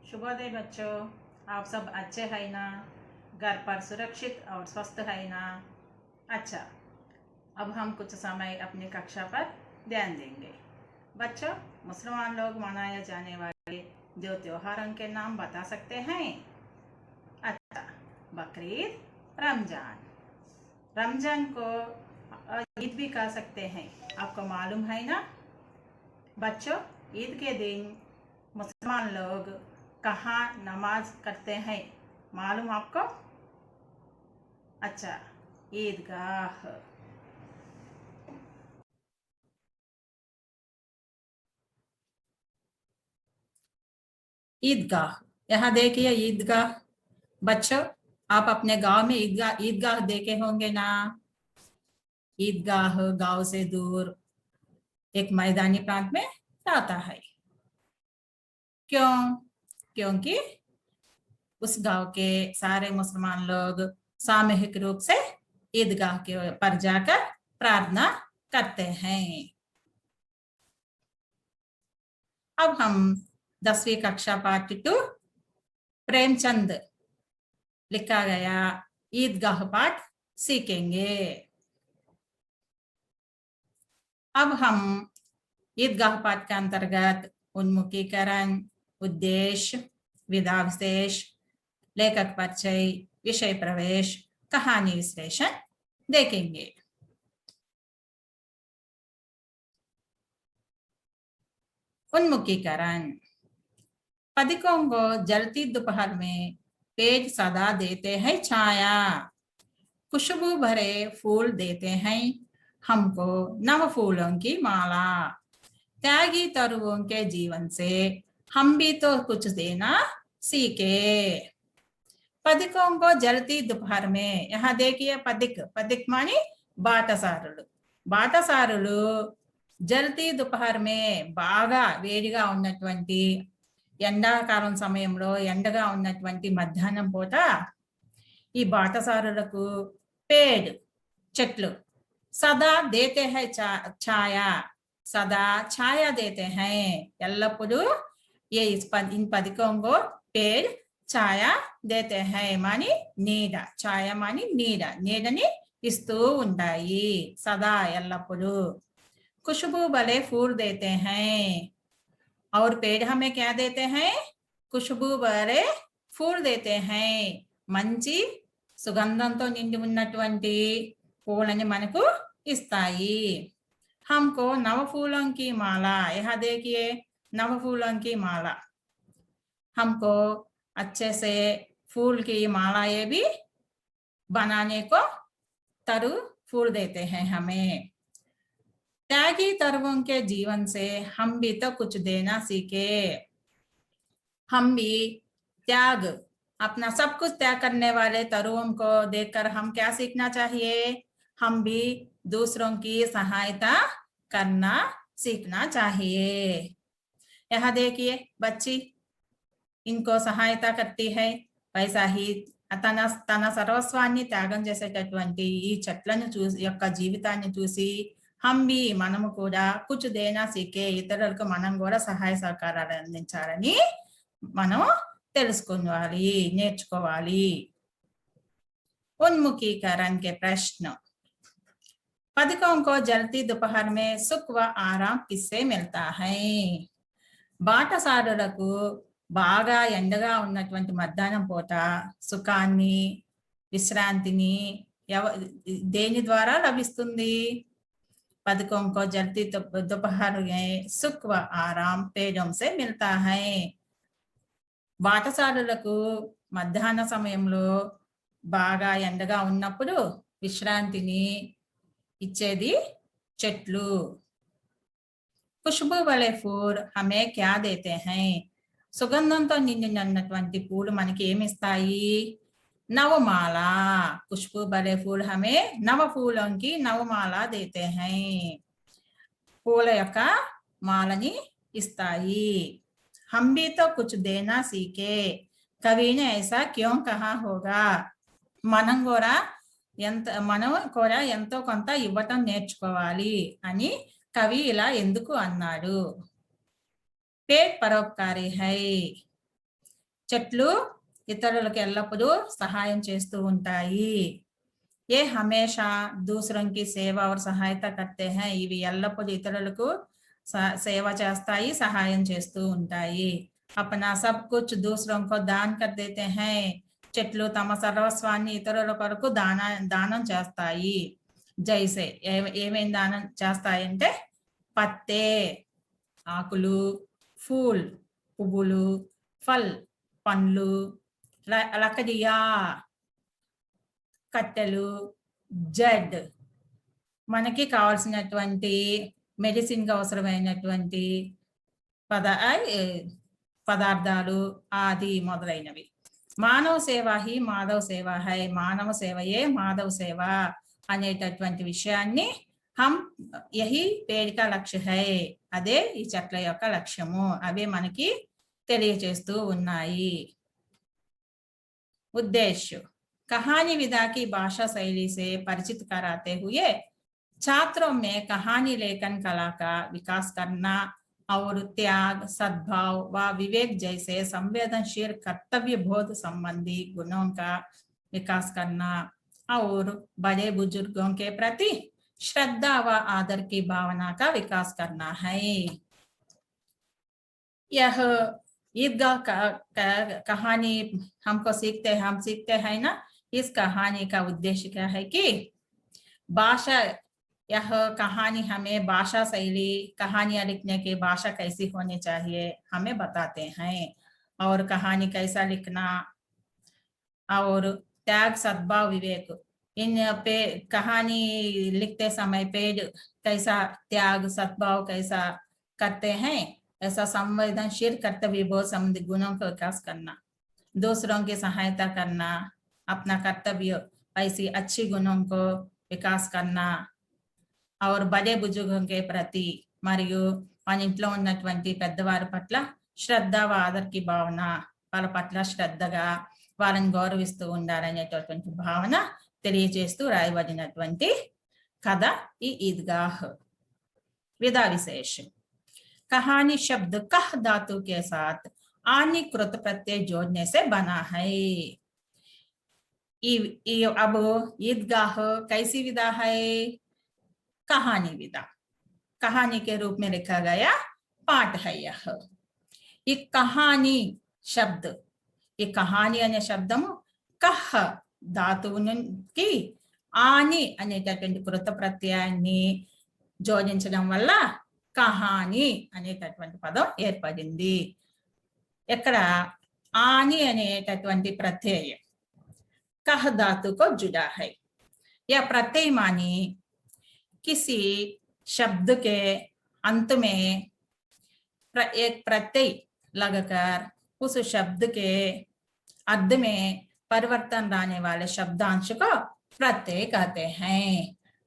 शुभोदय बच्चों, आप सब अच्छे हैं ना। घर पर सुरक्षित और स्वस्थ है ना। अच्छा, अब हम कुछ समय अपनी कक्षा पर ध्यान देंगे। बच्चों, मुसलमान लोग मनाए जाने वाले जो त्योहारों के नाम बता सकते हैं? अच्छा, बकरीद, रमजान। रमजान को ईद भी कह सकते हैं, आपको मालूम है ना। बच्चों, ईद के दिन मुसलमान लोग कहाँ नमाज करते हैं, मालूम आपको? अच्छा, ईदगाह। ईदगाह, यहाँ देखिए ईदगाह। बच्चों, आप अपने गांव में ईदगाह ईदगाह देखे होंगे ना। ईदगाह गांव से दूर एक मैदानी प्रांत में रहता है। क्यों? क्योंकि उस गांव के सारे मुसलमान लोग सामूहिक रूप से ईदगाह के पर जाकर प्रार्थना करते हैं। अब हम 10वीं कक्षा पाठ 2 प्रेमचंद लिखा गया ईदगाह पाठ सीखेंगे। अब हम ईदगाह पाठ के अंतर्गत उन्मुखीकरण, उद्देश्य, विधा विशेष, लेखक परिचय, विषय प्रवेश, कहानी विश्लेषण देखेंगे। उन्मुखीकरण। पथिकों को जलती दोपहर में पेज सदा देते हैं छाया, खुशबू भरे फूल देते हैं हमको नव फूलों की माला। त्यागी तरुओं के जीवन से हम भी तो कुछ देना सीखे। पथिकों को जलती दोपहर में, यहाँ देखिए पथिक, पथिक मानी బాటసారులు। బాటసారులు జల్తీ దుపహర్ మే బాగా వేడిగా ఉన్నటువంటి ఎండాకాలం సమయంలో ఎండగా ఉన్నటువంటి మధ్యాహ్నం పూట ఈ బాటసారులకు పేడ్ చెట్లు సదా దేతే హై ఛాయా, సదా ఛాయా దేతే హై, ఎల్లప్పుడూ ఇన్ పథకంలో పేడ్ ఛాయా దేతే హై మాని నీడ, ఛాయా మాని నీడ, నీడని ఇస్తూ ఉంటాయి సదా ఎల్లప్పుడూ। खुशबू भले फूल देते हैं, और पेड़ हमें क्या देते हैं? खुशबू भरे फूल देते हैं, మంచి సుగంధంతో నిండి ఉన్నటువంటి పూలని మనకు ఇస్తాయి। हमको नव फूलों की माला, यहाँ देखिए नव फूलों की माला, हमको अच्छे से फूल की मालाएं भी बनाने को तरु फूल देते हैं हमें। त्यागी तरुओं के जीवन से हम भी तो कुछ देना सीखे। हम भी त्याग, अपना सब कुछ त्याग करने वाले तरुओं को देखकर हम क्या सीखना चाहिए? हम भी दूसरों की सहायता करना सीखना चाहिए। यहाँ देखिए बच्ची इनको सहायता करती है, वैसा ही తన సర్వస్వాన్ని త్యాగం చేసేటటువంటి ఈ చెట్లను చూసి, యొక్క జీవితాన్ని చూసి హంబి మనము కూడా కుచ్ దేనా సీకే, ఇతరులకు మనం కూడా సహాయ సహకారాలు అందించాలని మనం తెలుసుకోవాలి, నేర్చుకోవాలి। उन्मुखीकरण के प्रश्न। पथिकों को जलती दोपहर में सुख व आराम किससे मिलता है? బాటసారులకు బాగా ఎండగా ఉన్నటువంటి మధ్యాహ్నం పూట సుఖాన్ని, విశ్రాంతిని దేని ద్వారా లభిస్తుంది? पथिकों को जलती दोपहर में सुख व आराम पेड़ों से मिलता है। బాటసారులకు మధ్యాహ్న సమయంలో బాగా ఎండగా ఉన్నప్పుడు విశ్రాంతిని ఇచ్చేది చెట్లు। खुशबू वाले फूल हमें क्या देते हैं? సుగంధంతో నిండినటువంటి పూలు మనకి ఏమి ఇస్తాయి? नवमाला। खुशबू वाले फूल हमें नव फूलों की नवमाला देते हैं, పూల యొక్క మాలని ఇస్తాయి। हम भी तो कुछ देना सीखे, कवि ने ऐसा क्यों कहा होगा? మనం కూడా ఎంతో కొంత ఇవ్వటం నేర్చుకోవాలి అని కవి ఇలా ఎందుకు అన్నాడు? पेट परोपकारी है, చెట్లు ఇతరులకు ఎల్లప్పుడూ సహాయం చేస్తూ ఉంటాయి. ये हमेशा दूसरों की सेवा और सहायता करते हैं. ఇవి ఎల్లప్పుడూ ఇతరులకు సేవ చేస్తాయి, సహాయం చేస్తూ ఉంటాయి. अपना सब कुछ दूसरों को दान कर देते हैं. చెట్లు తమ సర్వస్వాన్ని ఇతరుల కొరకు దానం చేస్తాయి. జైసే ఏమేం దానం చేస్తాయంటే పత్తే ఆకులు, ఫూల్ పువ్వులు, ఫల్ పండ్లు, లకడియా కట్టెలు, జడ్ మనకి కావాల్సినటువంటి మెడిసిన్ కి అవసరమైనటువంటి పదార్థాలు ఆది మొదలైనవి. మానవ సేవ హి మాధవ సేవ హై. మానవ సేవయే మాధవ సేవ అనేటటువంటి విషయాన్ని యహి పేడ్ కా లక్ష్య హై. అదే ఈ చెట్ల యొక్క లక్ష్యము. అవే మనకి తెలియచేస్తూ ఉన్నాయి. ఉద్దేశ్యం कहानी विधा की भाषा शैली से परिचित कराते हुए छात्रों में कहानी लेखन कला का विकास करना और त्याग, सद्भाव व विवेक जैसे संवेदनशील कर्तव्य बोध संबंधी गुणों का विकास करना और बड़े बुजुर्गों के प्रति श्रद्धा व आदर की भावना का विकास करना है. यह ईदगाह कहानी हम सीखते हैं ना. इस कहानी का उद्देश्य क्या है कि भाषा, यह कहानी हमें भाषा शैली, कहानियां लिखने की भाषा कैसी होनी चाहिए हमें बताते हैं. और कहानी कैसा लिखना और त्याग, सद्भाव, विवेक, इन पे कहानी लिखते समय पेड़ कैसा त्याग, सद्भाव कैसा करते हैं, ऐसा संवेदनशील कर्तव्य बोध संबंधी गुणों का विकास करना, दूसरों की सहायता करना, अपना कर्तव्य ऐसी अच्छी गुणों को विकास करना और बड़े बुजुर्गों के प्रति మరియు మన ఇంట్లో ఉన్నటువంటి పెద్దవారి పట్ల శ్రద్ధ ఆదర్కి భావన, వాళ్ళ పట్ల శ్రద్ధగా వాళ్ళని గౌరవిస్తూ ఉండాలనేటటువంటి భావన తెలియజేస్తూ రాయబడినటువంటి కథ ఈ ఈద్గాహ్. विधा विशेष कहानी शब्द कह धातु के साथ आनी कृत प्रत्यय जोड़ने से बना है. अब ईदगाह कैसी विधा है? कहानी विधा, कहानी के रूप में लिखा गया पाठ है यह. ये कहानी शब्द, ये कहानी अने शब्दము కహ ధాతువుకి ఆని అనేటటువంటి కృత ప్రత్యయాన్ని జోడించడం వల్ల కహాని అనేటటువంటి పదం ఏర్పడింది. ఇక్కడ ఆని అనేటటువంటి ప్రత్యయం कह धातु को जुड़ा है. यह प्रत्यय मानी किसी शब्द के अंत में एक प्रत्यय लगाकर उस शब्द के अर्थ में परिवर्तन लाने वाले शब्दांश को प्रत्यय कहते हैं.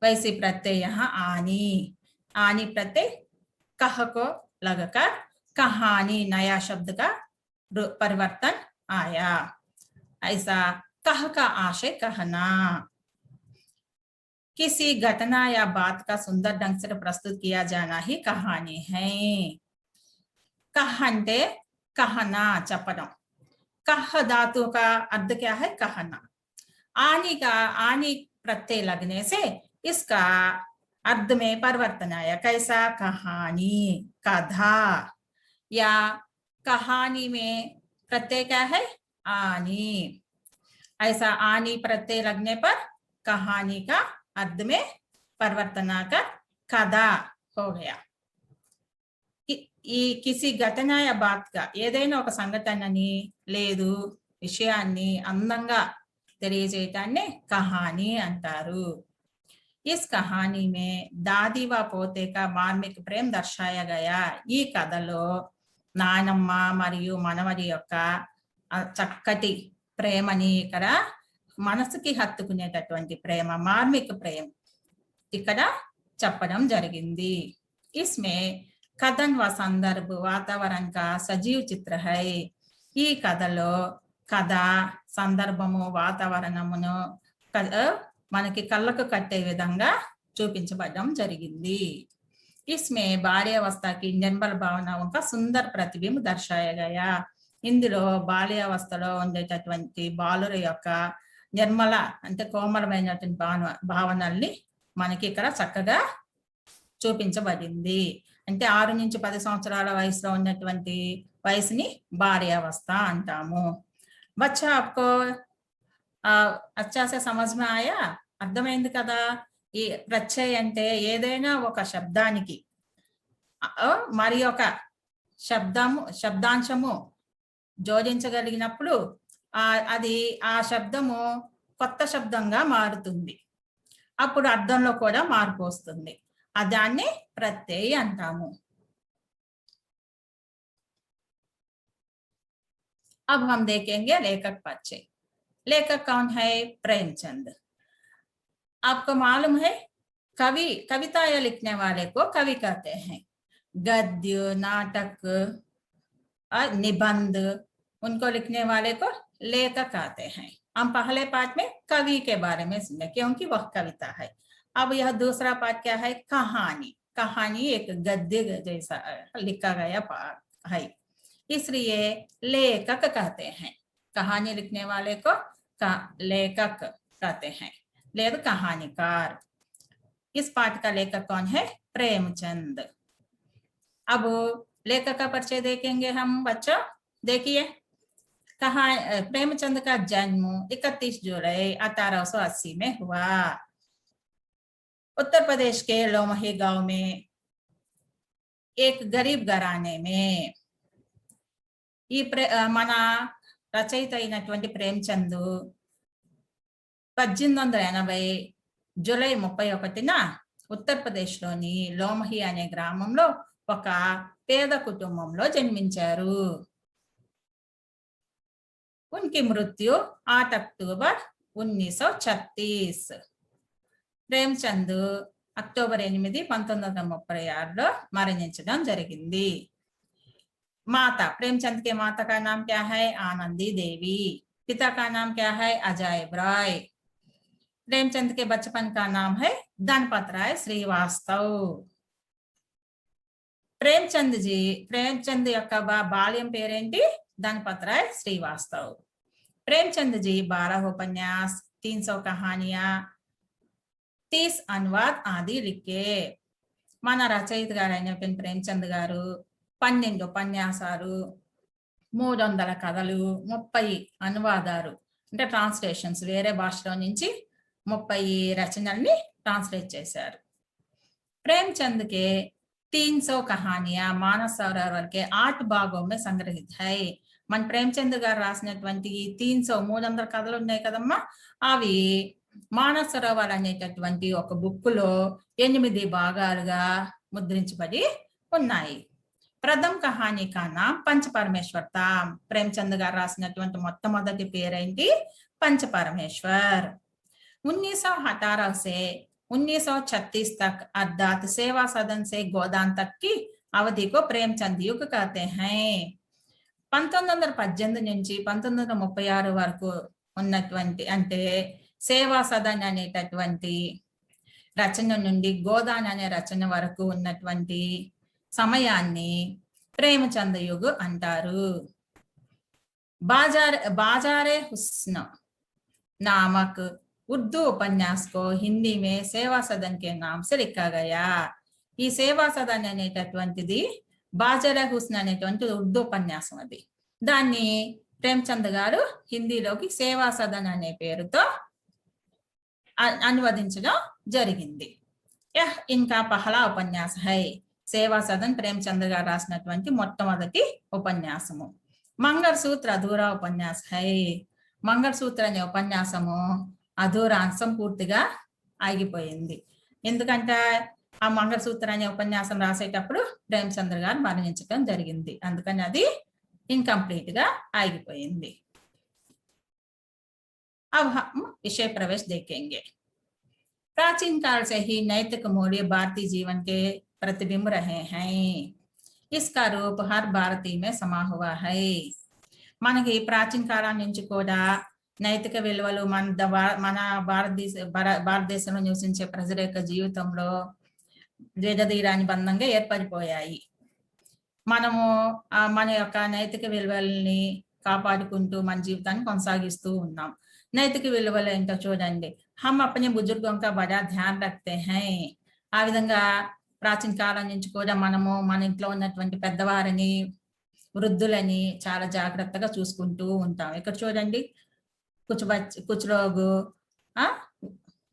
वैसे प्रत्यय यहाँ आनी, आनी प्रत्यय कह को लगाकर कहानी नया शब्द का परिवर्तन आया. ऐसा कह का आशय कहना, किसी घटना या बात का सुंदर ढंग से प्रस्तुत किया जाना ही कहानी है. कह అంటే कहना, చెప్పడం. कह धातु का अर्थ क्या है? कहना. आनी का आनी प्रत्यय लगने से इसका अर्थ में परिवर्तन आया. कैसा? कहानी, कथा. या कहानी में प्रत्यय क्या है? आनी. ऐसा आनी प्रत्यय लगने पर कहानी का अर्थ में परिवर्तन आकर कथा हो गया. ఈ కిసి ఘటన యా బాత్ కా ఏదైనా ఒక సంఘటనని లేదు విషయాన్ని అందంగా తెలియజేయటాన్ని కహానీ అంటారు. इस कहानी में दादी व पोते का మార్మిక ప్రేమ దర్శాయా గయా. ఈ కథలో నానమ్మ మరియు మనవడి యొక్క చక్కటి ప్రేమని ఇక్కడ మనసుకి హత్తుకునేటటువంటి ప్రేమ, మార్మిక ప్రేమ ఇక్కడ చెప్పడం జరిగింది. इसमें कथन व संदर्भ वातावरण का सजीव चित्र है. ఈ కథలో కథ, సందర్భము, వాతావరణమును మనకి కళ్ళకు కట్టే విధంగా చూపించబడడం జరిగింది. इसमें बाल्यावस्था की निर्मल भावनाओं का सुंदर प्रतिबिंब दर्शाया गया. ఇందులో బాల్యావస్థలో ఉండేటటువంటి బాలుర యొక్క నిర్మల అంటే కోమలమైనటువంటి భావనల్ని మనకి ఇక్కడ చక్కగా చూపించబడింది. అంటే 6 నుంచి 10 సంవత్సరాల వయసులో ఉన్నటువంటి వయసుని బాల్యావస్థ అంటాము. బచ్చా ఆప్కో అచ్చా సే సమజ్ మే ఆయా? అర్థమైంది కదా. ఈ ప్రత్యయ అంటే ఏదైనా ఒక శబ్దానికి మరి ఒక శబ్దాంశము జోడించగలిగినప్పుడు అది ఆ శబ్దము కొత్త శబ్దంగా మారుతుంది. అప్పుడు అర్థంలో కూడా మార్పు వస్తుంది. దాన్ని ప్రత్యయ అంటాము. अब हम देखेंगे लेखक परिचय। लेखक कौन है? प्रेमचंद। आपको मालूम है कवि कविताएं लिखने वाले को कवि कहते हैं। गद्य, नाटक, निबंध उनको लिखने वाले को लेखक कहते हैं। हम पहले पाठ में कवि के बारे में सुने क्योंकि वह कविता है। अब यह दूसरा पाठ क्या है? कहानी। कहानी एक गद्य जैसा लिखा गया है, इसलिए लेखक कहते हैं। कहानी लिखने वाले को लेखक कहते हैं, लेखक कहानीकार। इस पाठ का लेखक कौन है? प्रेमचंद। अब लेखक का परिचय देखेंगे हम बच्चों। देखिए, कहा प्रेमचंद का जन्म 31 जुलाई 1880 में हुआ। उत्तर प्रदेश के लोमही गांव में एक गरीब घराने में। ఈ మన రచయిత అయినటువంటి ప్రేమచంద్ 1880 జూలై 31న ఉత్తరప్రదేశ్లోని లోమహి అనే గ్రామంలో ఒక పేద కుటుంబంలో జన్మించారు. उनकी मृत्यु 8 अक्टूबर 1936। ప్రేమచంద్ అక్టోబర్ 8, 1936లో మరణించడం జరిగింది. माता प्रेमचंद के माता का नाम क्या है? आनंदी देवी। पिता का नाम क्या है? अजायब राय। प्रेमचंद के बचपन का नाम है गणपत राय श्रीवास्तव। प्रेमचंद యొక్క బాల్యం పేరేంటి? गणपत राय श्रीवास्तव। प्रेमचंद जी 12 उपन्यास, 300 कहानियां, 30 अनुवाद आदि लिखे। మన రచయిత గారైన ప్రేమచంద్ గారు 12 ఉపన్యాసాలు, 300 కథలు, 30 అనువాదాలు అంటే ట్రాన్స్లేషన్స్ వేరే భాషలో నుంచి 30 రచనల్ని ట్రాన్స్లేట్ చేశారు. प्रेमचंद के 300 कहानियां मानस सरोवर के 8 भागों में संग्रहित है। మన ప్రేమచంద్ గారు రాసినటువంటి 300 కథలు ఉన్నాయి కదమ్మా, అవి మానస్ సరోవర్ అనేటటువంటి ఒక బుక్కులో 8 భాగాలుగా ముద్రించబడి ఉన్నాయి. ప్రథమ కహానీ కా నామ్ పంచపరమేశ్వర్ తా. ప్రేమచంద్ గారు రాసినటువంటి మొట్టమొదటి పేరేంటి? పంచపరమేశ్వర్। 1918 से 1936 तक अर्थात सेवा सदन से गोदान तक की अवधि को प्रेमचंद युग कहते हैं। 1918 నుంచి 1936 వరకు ఉన్నటువంటి అంటే సేవా సదన్ అనేటటువంటి రచన నుండి గోదాన్ అనే రచన వరకు ఉన్నటువంటి సమయాన్ని ప్రేమచంద యుగ్ అంటారు। बाजारे हुस्न नामक उर्दू उपन्यास को हिंदी में सेवा सदन के नाम से लिखा गया। ఈ సేవా సదన్ అనేటటువంటిది బాజారే హుస్న్ అనేటువంటి ఉర్దూ ఉపన్యాసం, అది దాన్ని ప్రేమచంద్ గారు హిందీలోకి సేవా సదన్ అనే పేరుతో అనువదించడం జరిగింది। యహ్ ఇన్కా పహలా ఉపన్యాస హై। సేవా సదన్ ప్రేమచంద్ గారు రాసినటువంటి మొట్టమొదటి ఉపన్యాసము। మంగళసూత్ర అధూరా ఉపన్యాస హై। మంగళసూత్ర అనే ఉపన్యాసము అధూరాంశం పూర్తిగా ఆగిపోయింది, ఎందుకంటే ఆ మంగళసూత్ర అనే ఉపన్యాసం రాసేటప్పుడు ప్రేమచంద్ర గారు మరణించడం జరిగింది, అందుకని అది ఇన్కంప్లీట్ గా ఆగిపోయింది। अब हम विषय प्रवेश देखेंगे। प्राचीन काल से ही नैतिक मूल्य भारतीय जीवन के प्रतिबिंब रहे हैं। इसका रूप हर भारतीय में समा हुआ है। మనకి ప్రాచీన కాలం నుంచి కూడా నైతిక విలువలు మన భారతదేశంలో నివసించే ప్రజల యొక్క జీవితంలో విడదీయరాని బంధంగా ఏర్పడిపోయాయి। మనము మన యొక్క నైతిక విలువల్ని కాపాడుకుంటూ మన జీవితాన్ని కొనసాగిస్తూ ఉన్నాం. నైతిక విలువలు ఏంటో చూడండి. హమ్ అప్నే బుజుర్గోं का बड़ा ध्यान रखते हैं. ఆ విధంగా ప్రాచీన కాలం నుంచి కూడా మనము మన ఇంట్లో ఉన్నటువంటి పెద్దవారిని, వృద్ధులని చాలా జాగ్రత్తగా చూసుకుంటూ ఉంటాం. ఇక్కడ చూడండి, कुछ लोग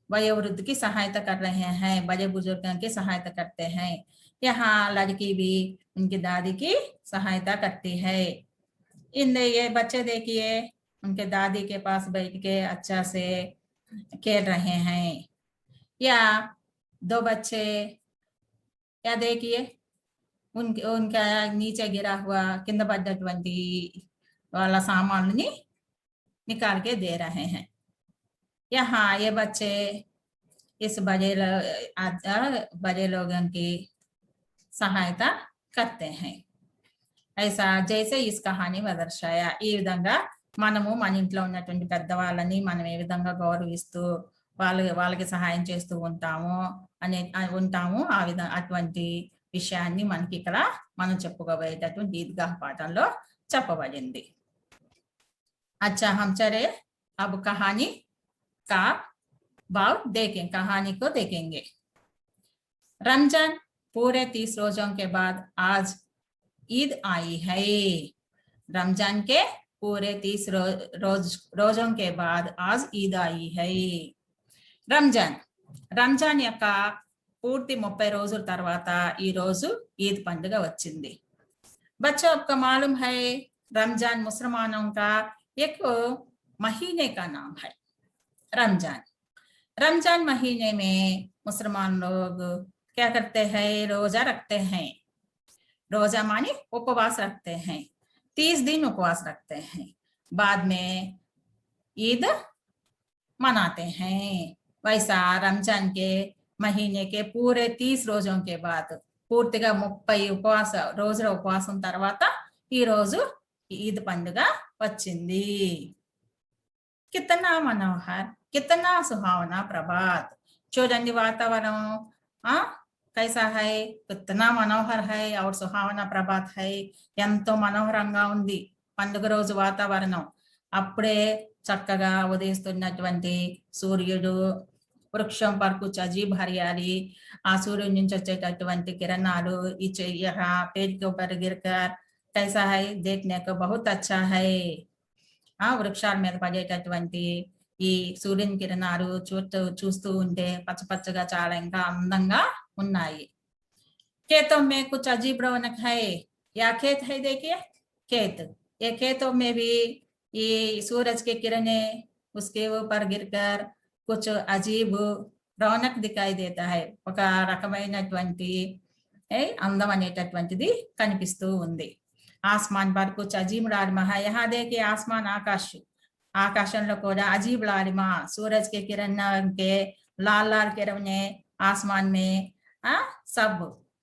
वयोवृद्ध की सहायता कर रहे हैं, बड़े बुजुर्गों की सहायता करते हैं. यहाँ लड़की भी उनकी दादी की सहायता करती है. ये बच्चे देखिए उनके दादी के पास बैठ के अच्छा से खेल रहे हैं. या दो बच्चे, या देखिए उनका नीचे गिरा हुआ किंद पड्डటువంటి వాళ్ళ సామాన్లని निकाल के दे रहे हैं. यहाँ ये बच्चे इस बड़े लोगों की सहायता करते हैं. ऐसा जैसे इस कहानी में दर्शाया. ఈ విధంగా మనము మన ఇంట్లో ఉన్నటువంటి పెద్దవాళ్ళని మనం ఏ విధంగా గౌరవిస్తూ వాళ్ళకి సహాయం చేస్తూ ఉంటాము ఆ విధంగా అటువంటి విషయాన్ని మనకి ఇక్కడ మనం చెప్పుకోబోయేటటువంటి ఈద్గాహ్ పాఠంలో చెప్పబడింది. अच्छा, हम चले अब कहानी का भाव देखें. कहानी को देखेंगे. रमजान पूरे 30 रोजों के बाद आज ईद आई है. रमजान के पूरे 30 रोजों के बाद आज ईद आई है. రంజాన్ యొక్క పూర్తి 30 రోజుల తర్వాత ఈ రోజు ఈద్ పండుగ వచ్చింది. बच्चों आपको मालूम है रमजान मुसलमानों का एक महीने का नाम है. रमजान महीने में मुसलमान लोग क्या करते हैं? रोजा रखते हैं. रोजा माने उपवास रखते हैं. 30 दिन उपवास रखते हैं. बाद में ईद मनाते हैं. वैसा रमजान के महीने के पूरे 30 रोजों के बाद పూర్తిగా 30 రోజుల ఉపవాసం తర్వాత ఈ రోజు ఈద్ పండుగ వచ్చింది. कितना मनोहर, कितना सुहावना प्रभात. చూడండి వాతావరణం कैसा है, कितना मनोहर है और सुहावना प्रभात है. ఎంతో మనోహరంగా ఉంది పండుగ రోజు వాతావరణం. అప్పుడే చక్కగా ఉదయిస్తున్నటువంటి సూర్యుడు, వృక్షం पर कुछ अजीब हरियाली, आ सूर्य నుంచి వచ్చేటటువంటి కిరణాలు ఈ पेड़ के ऊपर गिरकर कैसा है, देखने को बहुत अच्छा है. వృక్షాల మీద పడేటటువంటి ఈ సూర్యుని కిరణాలు చూస్తూ ఉంటే పచ్చపచ్చగా చాలా ఇంకా అందంగా ఉన్నాయి. खेतों में कुछ अजीब रौनक है. या खेत है, देखिए खेत. ये खेतों में भी ये सूरज की किरणें उसके ऊपर गिरकर कुछ अजीब रौनक दिखाई देता है. ఒక రకమైనటువంటి అందం అనేటటువంటిది కనిపిస్తూ ఉంది. ఆస్మాన్ पर कुछ अजीब लालिमा है. यहाँ देखिए आसमान ఆకాశంలో కూడా अजीब लालिमा, सूरज के किरण के लाल किरणें आसमान में सब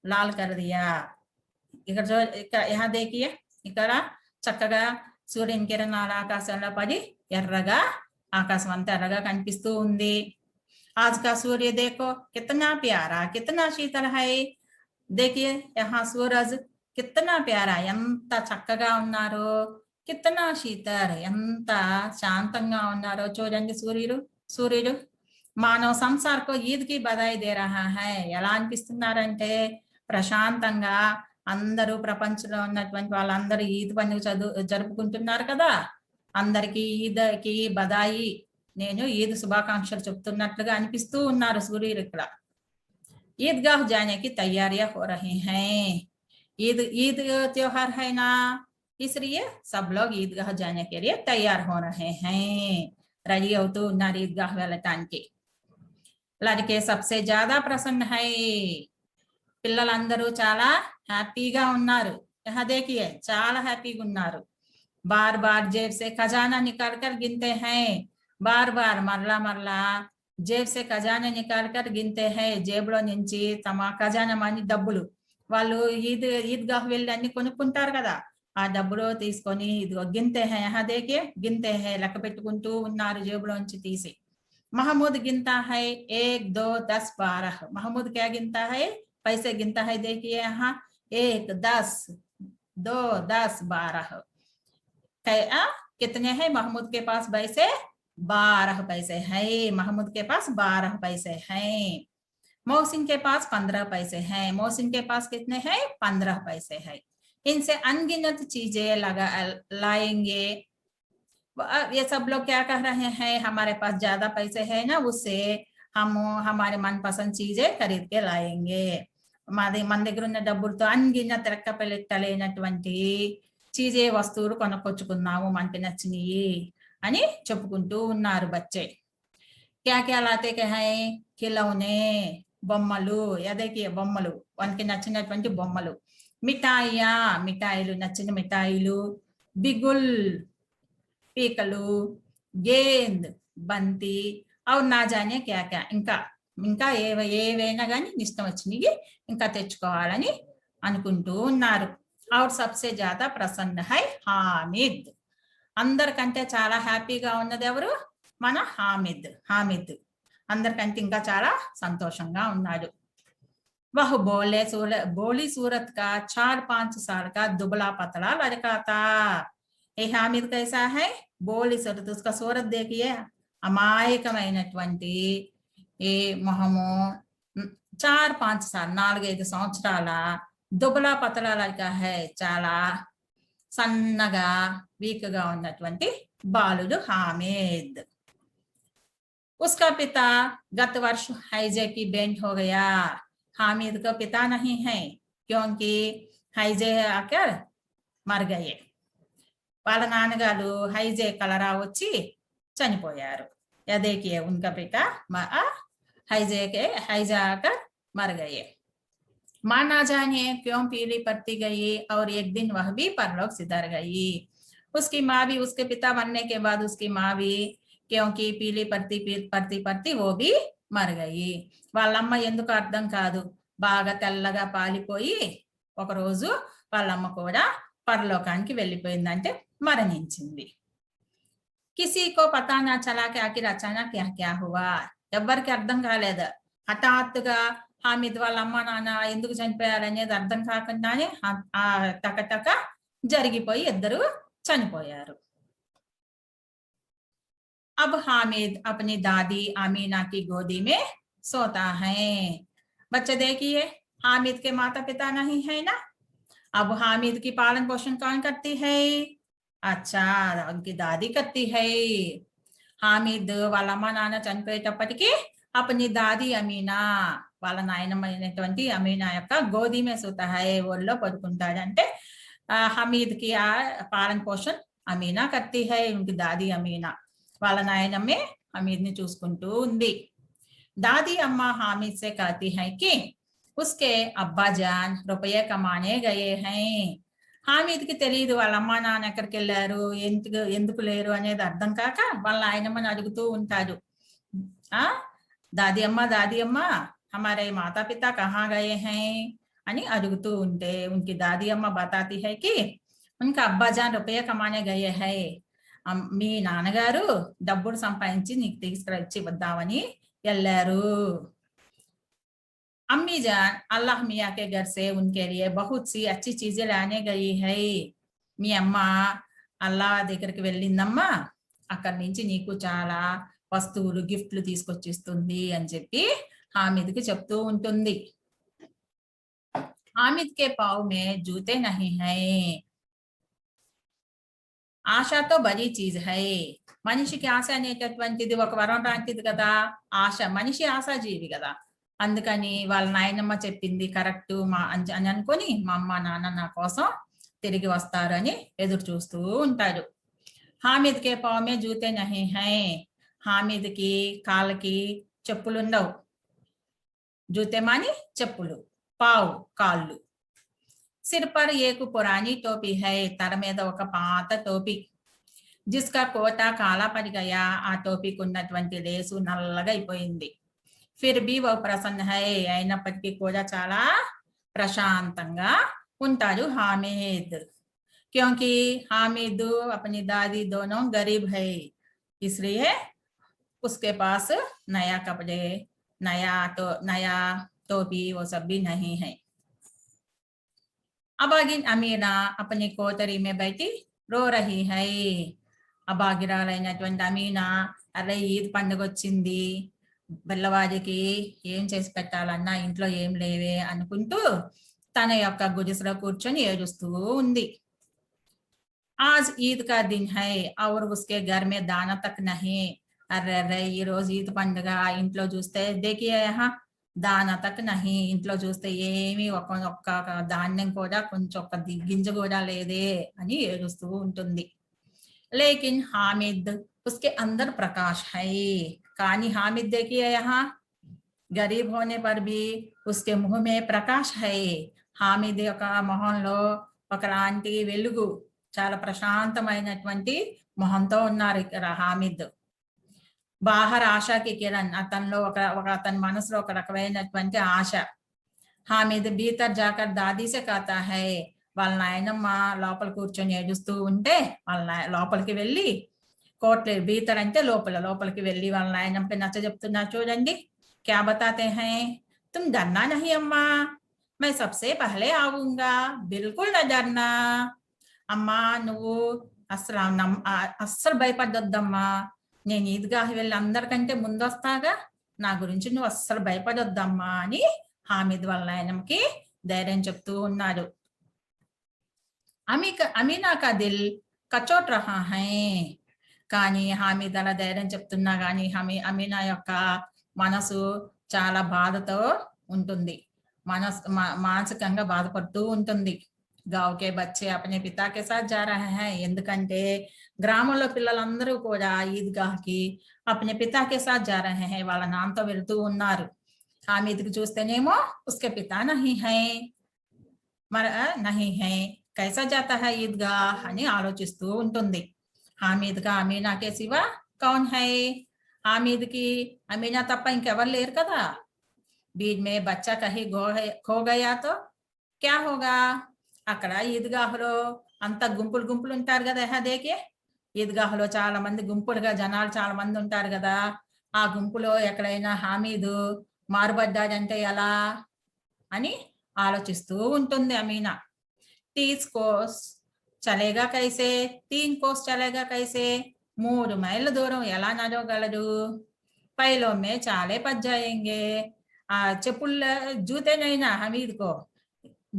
लाल कर दिया. ఇక్కడ यहाँ देखिए ఇక్కడ చక్కగా సూర్యుని కిరణాలు ఆకాశంలో పడి ఎర్రగా ఆకాశం అంతా ఎర్రగా కనిపిస్తూ ఉంది. आज का सूर्य देखो कितना प्यारा, कितना शीतल है. देखिए यहाँ सूरज कितना प्यारा, ఎంత చక్కగా ఉన్నారో, कितना शीतल, ఎంత శాంతంగా ఉన్నారో చూడండి సూర్యుడు. మానవ సంసార్ కో ఈద్ కి బధాయి దే రహా హై. ఎలా అనిపిస్తున్నారంటే ప్రశాంతంగా అందరూ ప్రపంచంలో ఉన్నటువంటి వాళ్ళందరూ ఈద్ పండుగ జరుపుకుంటున్నారు కదా. అందరికీ ఈద్కి బధాయి, నేను ఈద్ శుభాకాంక్షలు చెప్తున్నట్లుగా అనిపిస్తూ ఉన్నారు సూర్యుడు ఇక్కడ. ईदगाह जाने की तैयारियां हो रही हैं. ईद त्योहार है ना, इसलिए सब लोग ईदगाह जाने के लिए तैयार हो रहे हैं. रेडी అవుతూ ఉన్నారు ఈద్గాహ్ వెళ్ళటానికి. लड़के सबसे ज्यादा प्रसन्न है. పిల్లలందరూ చాలా హ్యాపీగా ఉన్నారు. यहाँ देखिए చాలా హ్యాపీగా ఉన్నారు. बार बार जेब से खजाना निकाल कर गिनते हैं. बार बार మరలా जेब से खजाना निकाल कर गिनते हैं. జేబులో నుంచి తమ ఖజానా మని డబ్బులు, వాళ్ళు ఈద్గాహ్ వెళ్ళి అన్ని కొనుక్కుంటారు కదా, ఆ డబ్బులు తీసుకొని ఇదిగో గిన్తే హై. యహా దేకే గిన్తే హై, లెక్క పెట్టుకుంటూ ఉన్నారు జేబులోంచి తీసి. महमूद गिनता है 1 2 10 12. महमूद क्या गिनता है? पैसे गिनता है. देखिए यहाँ 1 10 2 10 12 कितने हैं महमूद के पास पैसे? 12 पैसे है। महमूद के पास 12 पैसे हैं। मोहसिन के पास 15 पैसे हैं। मोहसिन के पास कितने हैं? 15 पैसे हैं। इनसे अनगिनत चीजें लगा लाएंगे। ये सब लोग क्या कह रहे हैं? हमारे पास ज्यादा पैसे है ना, उससे हम हमारे मनपसंद चीजें खरीद के लाएंगे। మన దగ్గర ఉన్న డబ్బులతో అన్గినత లెక్కపెట్టలేనటువంటి చీజే వస్తువులు కొనుక్కొచ్చుకున్నాము మనకి నచ్చినవి అని చెప్పుకుంటూ ఉన్నారు బచ్చే। क्या क्या लाते के हैं? खिलौने, బొమ్మలు, ఎదకి బొమ్మలు, వానికి నచ్చినటువంటి బొమ్మలు, మిఠాయియా, మిఠాయిలు, నచ్చిన మిఠాయిలు, బిగుల్, పీకలు, గేంద్, బంతి, और ना जाने क्या क्या ఇంకా ఇంకా ఏవైనా కానీ ఇష్టం వచ్చినవి ఇంకా తెచ్చుకోవాలని అనుకుంటూ ఉన్నారు। और सबसे ज्यादा प्रसन्न है हामिद। అందరికంటే చాలా హ్యాపీగా ఉన్నది ఎవరు? మన హామిద్। హామిద్ అందరికంటే ఇంకా చాలా సంతోషంగా ఉన్నాడు। वह बोली सूरत का 4-5 साल का दुबला पतला लड़का था। ये हामिद कैसा है? बोली सूरत, उसका सूरत देखिए, అమాయకమైనటువంటి ఏ మొహము, 4-5 साल 4-5 సంవత్సరాల దుబలా పతలా లड़का है, చాలా సన్నగా వీక్ గా ఉన్నటువంటి బాలుడు हामिद। उसका पिता गत वर्ष हैजे की बेंट हो गया। हामिद का पिता नहीं है क्योंकि हैजे आकर मर गए। వాళ్ళ నాన్నగారు హైజే కలరా వచ్చి చనిపోయారు। या देखिए उनका पिता हैजा आकर मर गए। मां ना जाने क्यों पीली पड़ती गई और एक दिन वह भी परलोक सिधर गई। उसकी माँ भी, उसके पिता मरने के बाद उसकी माँ भी क्योंकि पीली पड़ती पड़ती पड़ती वो भी मर गई। వాళ్ళమ్మ ఎందుకు అర్థం కాదు, బాగా తెల్లగా పాలిపోయి ఒక రోజు వాళ్ళమ్మ కూడా పరలోకానికి వెళ్ళిపోయిందంటే మరణించింది। किसी को पता ना चला कि आखिर अचानक क्या क्या हुआ। ఎవరికి అర్థం కాలేదు, హఠాత్తుగా హామిద్ వాళ్ళ అమ్మ నాన్న ఎందుకు చనిపోయారు అనేది అర్థం కాకుండానే టకటక జరిగిపోయి ఇద్దరు చనిపోయారు। अब हामिद अपनी दादी आमीना की गोदी में सोता है। बच्चे देखिए, हामिद के माता पिता नहीं है ना, अब हामिद की पालन पोषण कौन करती है? अच्छा, उनकी दादी करती है। हामिद వాళ్ళ అమ్మ నాన్న చనిపోయేటప్పటికి अपनी दादी अमीना, వాళ్ళ నాయనమ్మ అయినటువంటి అమీనా యొక్క గోది మే సోతా హై, ఒళ్ళో పడుకుంటాడంటే హమీద్ కి పాలన పోషణ అమీనా కర్తీ హై, ఉన్కి దాది అమీనా, వాళ్ళ నాయనమ్మే హమీద్ ని చూసుకుంటూ ఉంది। दादी अम्मा हामिद से कहती है कि उसके अब्बा जान रुपये कमाने गए हैं। హామీద్కి తెలియదు వాళ్ళ అమ్మా నాన్న ఎక్కడికి వెళ్ళారు, ఎందుకు లేరు అనేది అర్థం కాక వాళ్ళ ఆయనమ్మని అడుగుతూ ఉంటాడు। దాది అమ్మ हमारे माता पिता कहाँ गए हैं అని అడుగుతూ ఉంటే उनकी दादी अम्मा बताती है कि उनका अब्बा जान रुपये कमाने गए हैं, మీ నాన్నగారు డబ్బులు సంపాదించి నీకు తీసుకురొచ్చి వద్దామని వెళ్ళారు। अम्मी जान अल्लाह मियाँ के घर से उनके लिए बहुत सी अच्छी चीजें लाने गई है। మీ అమ్మ అల్లా దగ్గరికి వెళ్ళిందమ్మా, అక్కడి నుంచి నీకు చాలా వస్తువులు గిఫ్ట్లు తీసుకొచ్చిస్తుంది అని చెప్పి హామిద్కి చెప్తూ ఉంటుంది। हामिद के पाँव में जूते नहीं है। ఆశతో బరీ చీజ్ హై। మనిషికి ఆశ అనేటటువంటిది ఒక వరం లాంటిది కదా, ఆశ, మనిషి ఆశాజీవి కదా, అందుకని వాళ్ళ నాయనమ్మ చెప్పింది కరెక్ట్ అని అనుకొని మా అమ్మ నాన్న నా కోసం తిరిగి వస్తారు అని ఎదురు చూస్తూ ఉంటాడు। హామిద్ కే పావ్ మే జూతే నహీ హై, హామిద్ కి కాళ్ళకి చెప్పులు ఉండవు। జూతే మాని చెప్పులు, పావ్ కాళ్ళు। सिर पर एक पुरानी टोपी है, తల మీద ఒక పాత టోపీ। जिसका కోటా కాలా పడి గయా, ఆ టోపీకి ఉన్నటువంటి లేసు నల్లగా అయిపోయింది। फिर भी वो प्रसन्न है, అయినప్పటికీ కూడా చాలా ప్రశాంతంగా ఉంటాడు हामिद। क्योंकि हामिद अपनी दादी दोनों गरीब है, इसलिए उसके पास नया कपड़े, नया टोपी वो सब भी नहीं है। अबागिन अमीना अपनी कोतरी में बैठी रो रही है. అభాగ్యురాలైనటువంటి అమీనా అరే ఈద్ పండుగ వచ్చింది, పిల్లవాడికి ఏం చేసి పెట్టాలన్నా ఇంట్లో ఏం లేవే అనుకుంటూ తన యొక్క గుడిసెలో కూర్చొని ఏడుస్తూ ఉంది. आज ईद का दिन है और उसके घर में दाना तक नहीं. అర్రే అర్రే ఈ రోజు ఈద్ పండుగ, ఇంట్లో చూస్తే దేకియా యహా దానా తక్ నహి, ఇంట్లో చూస్తే ఏమీ ఒక్క ధాన్యం కూడా కొంచెం ఒక్క గింజ కూడా లేదే అని ఏడుస్తూ ఉంటుంది. लेकिन हामिद उसके अंदर प्रकाश है. कहानी हामिद देखिए यहाँ गरीब होने पर भी उसके मुंह में प्रकाश है. హామిద్ యొక్క మొహంలో ఒకలాంటి వెలుగు, చాలా ప్రశాంతమైనటువంటి మొహంతో ఉన్నారు ఇక్కడ హామిద్. బాహర్ ఆశాకి కిరణ్, అతనిలో అతని మనసులో ఒక రకమైనటువంటి ఆశ. హామిద్ భీతర్ జాకర్ దాదీసే కాతా హై, వాళ్ళ నాయనమ్మ లోపల కూర్చొని ఏడుస్తూ ఉంటే వాళ్ళ లోపలికి వెళ్ళి, కోట్లే భీతర్ అంటే లోపలికి వెళ్ళి వాళ్ళ నాయనమ్మకి నచ్చ చెప్తున్నా. చూడండి, క్యా బతాతే హై, తుమ్ డర్నా నహీ అమ్మా, मैं सबसे पहले आऊंगा, बिल्कुल न डरना. అమ్మా నువ్వు అస్సలు భయపడొద్దమ్మా, నేను ఈద్గాహ్ వెళ్ళి అందరికంటే ముందు వస్తాగా, నా గురించి నువ్వు అస్సలు భయపడొద్దమ్మా అని హామిద్ వాళ్ళ నాయనమ్మకి ధైర్యం చెప్తూ ఉన్నాడు. అమీనా కా దిల్ కచోట్ రహా హై, కానీ హామిద్ అలా ధైర్యం చెప్తున్నా కానీ అమీనా యొక్క మనసు చాలా బాధతో ఉంటుంది, మానసికంగా బాధపడుతూ ఉంటుంది. గావ్ కే బచ్చే అపనే పితా కే సాత్ జా రహే హై, ఎందుకంటే గ్రామంలో పిల్లలందరూ కూడా ఈద్గాహ్కి అపనే పితా కే సాత్ జా రహే హై, వాళ్ళ నాన్నతో వెళ్తూ ఉన్నారు. హామిద్కి చూస్తేనేమో ఉస్కే పితా నహీ హై, మరి నహీ హై, కైసా జాతా హై ఈద్గాహ్ అని ఆలోచిస్తూ ఉంటుంది. హామిద్ కా అమీనా కే సివా కౌన్ హై, హామిద్కి అమీనా తప్ప ఇంకెవరు లేరు కదా. बीच में बच्चा कहीं खो गया तो क्या होगा. అక్కడ ఈద్గాహ్లో అంత గుంపులు ఉంటారు కదా. దేకే ఈద్గాహ్లో చాలా మంది గుంపులుగా జనాలు చాలా మంది ఉంటారు కదా. ఆ గుంపులో ఎక్కడైనా హామీదు మారుబడ్డాడంటే ఎలా అని ఆలోచిస్తూ ఉంటుంది అమీనా. 30 కోస్ చలేగా కైసే, 3 కోస్ చలేగా కైసే, 3 మైళ్ళ దూరం ఎలా నడవగలడు. పైలో మే చాలే పజ్జాయేంగే, చెప్పుల जूते नहीं ना हमीद को,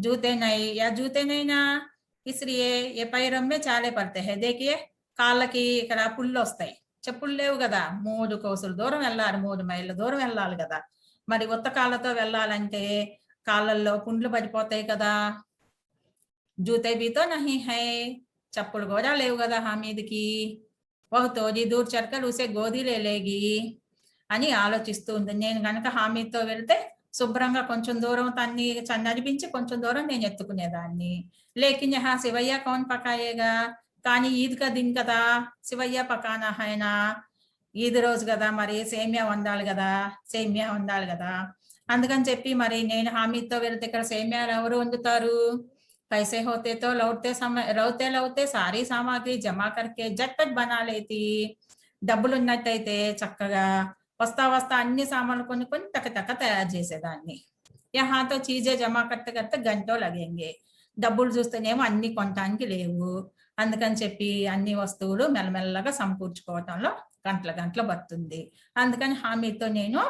जूते नहीं या जूते नहीं ना, इसलिए ये पैरों में చాలే పడతాయి హై. देखिए కాళ్ళకి ఇక్కడ పుళ్ళు వస్తాయి, చెప్పులు లేవు కదా. 3 కోసుల దూరం వెళ్ళాలి, 3 మైళ్ళ దూరం వెళ్ళాలి కదా. మరి ఉత్త కాళ్ళతో వెళ్ళాలంటే కాళ్ళల్లో పుండ్లు పడిపోతాయి కదా. జూతే భీతో నహీ హై, చెప్పులు కూడా లేవు కదా హామీద్కి. వహ్ తోజీ దూర్ చల్కర్ ఉసే గోదీ లే లేగి అని ఆలోచిస్తూ ఉంది. నేను కనుక హామీద్తో వెళ్తే శుభ్రంగా కొంచెం దూరం తన్ని నడిపించి కొంచెం దూరం నేను ఎత్తుకునేదాన్ని. లేకిన్ యహా సివయ్య కౌన్ పకాయేగా, కానీ ఈద్ కా దిన్ కదా, సివయ్య పకానా హైనా, ఈద్ రోజు కదా, మరి సేమియా వండాలి కదా. అందుకని చెప్పి మరి నేను హామీద్తో వెళ్తే ఇక్కడ సేమియాలు ఎవరు వండుతారు. पैसे होते तो लौटे सारी सामग्री जमा करके झटपट बना लेती. డబ్బులు ఉన్నట్టయితే చక్కగా వస్తా అన్ని సామాన్లు కొనుక్కొని టక తయారు చేసేదాన్ని. యహాతో చీజే జమా కట్టే గంటో లగేంగే, డబ్బులు చూస్తేనేమో అన్ని కొనటానికి లేవు. అందుకని చెప్పి అన్ని వస్తువులు మెల్లమెల్లగా సమకూర్చుకోవటంలో గంటల పడుతుంది. అందుకని హామీతో నేను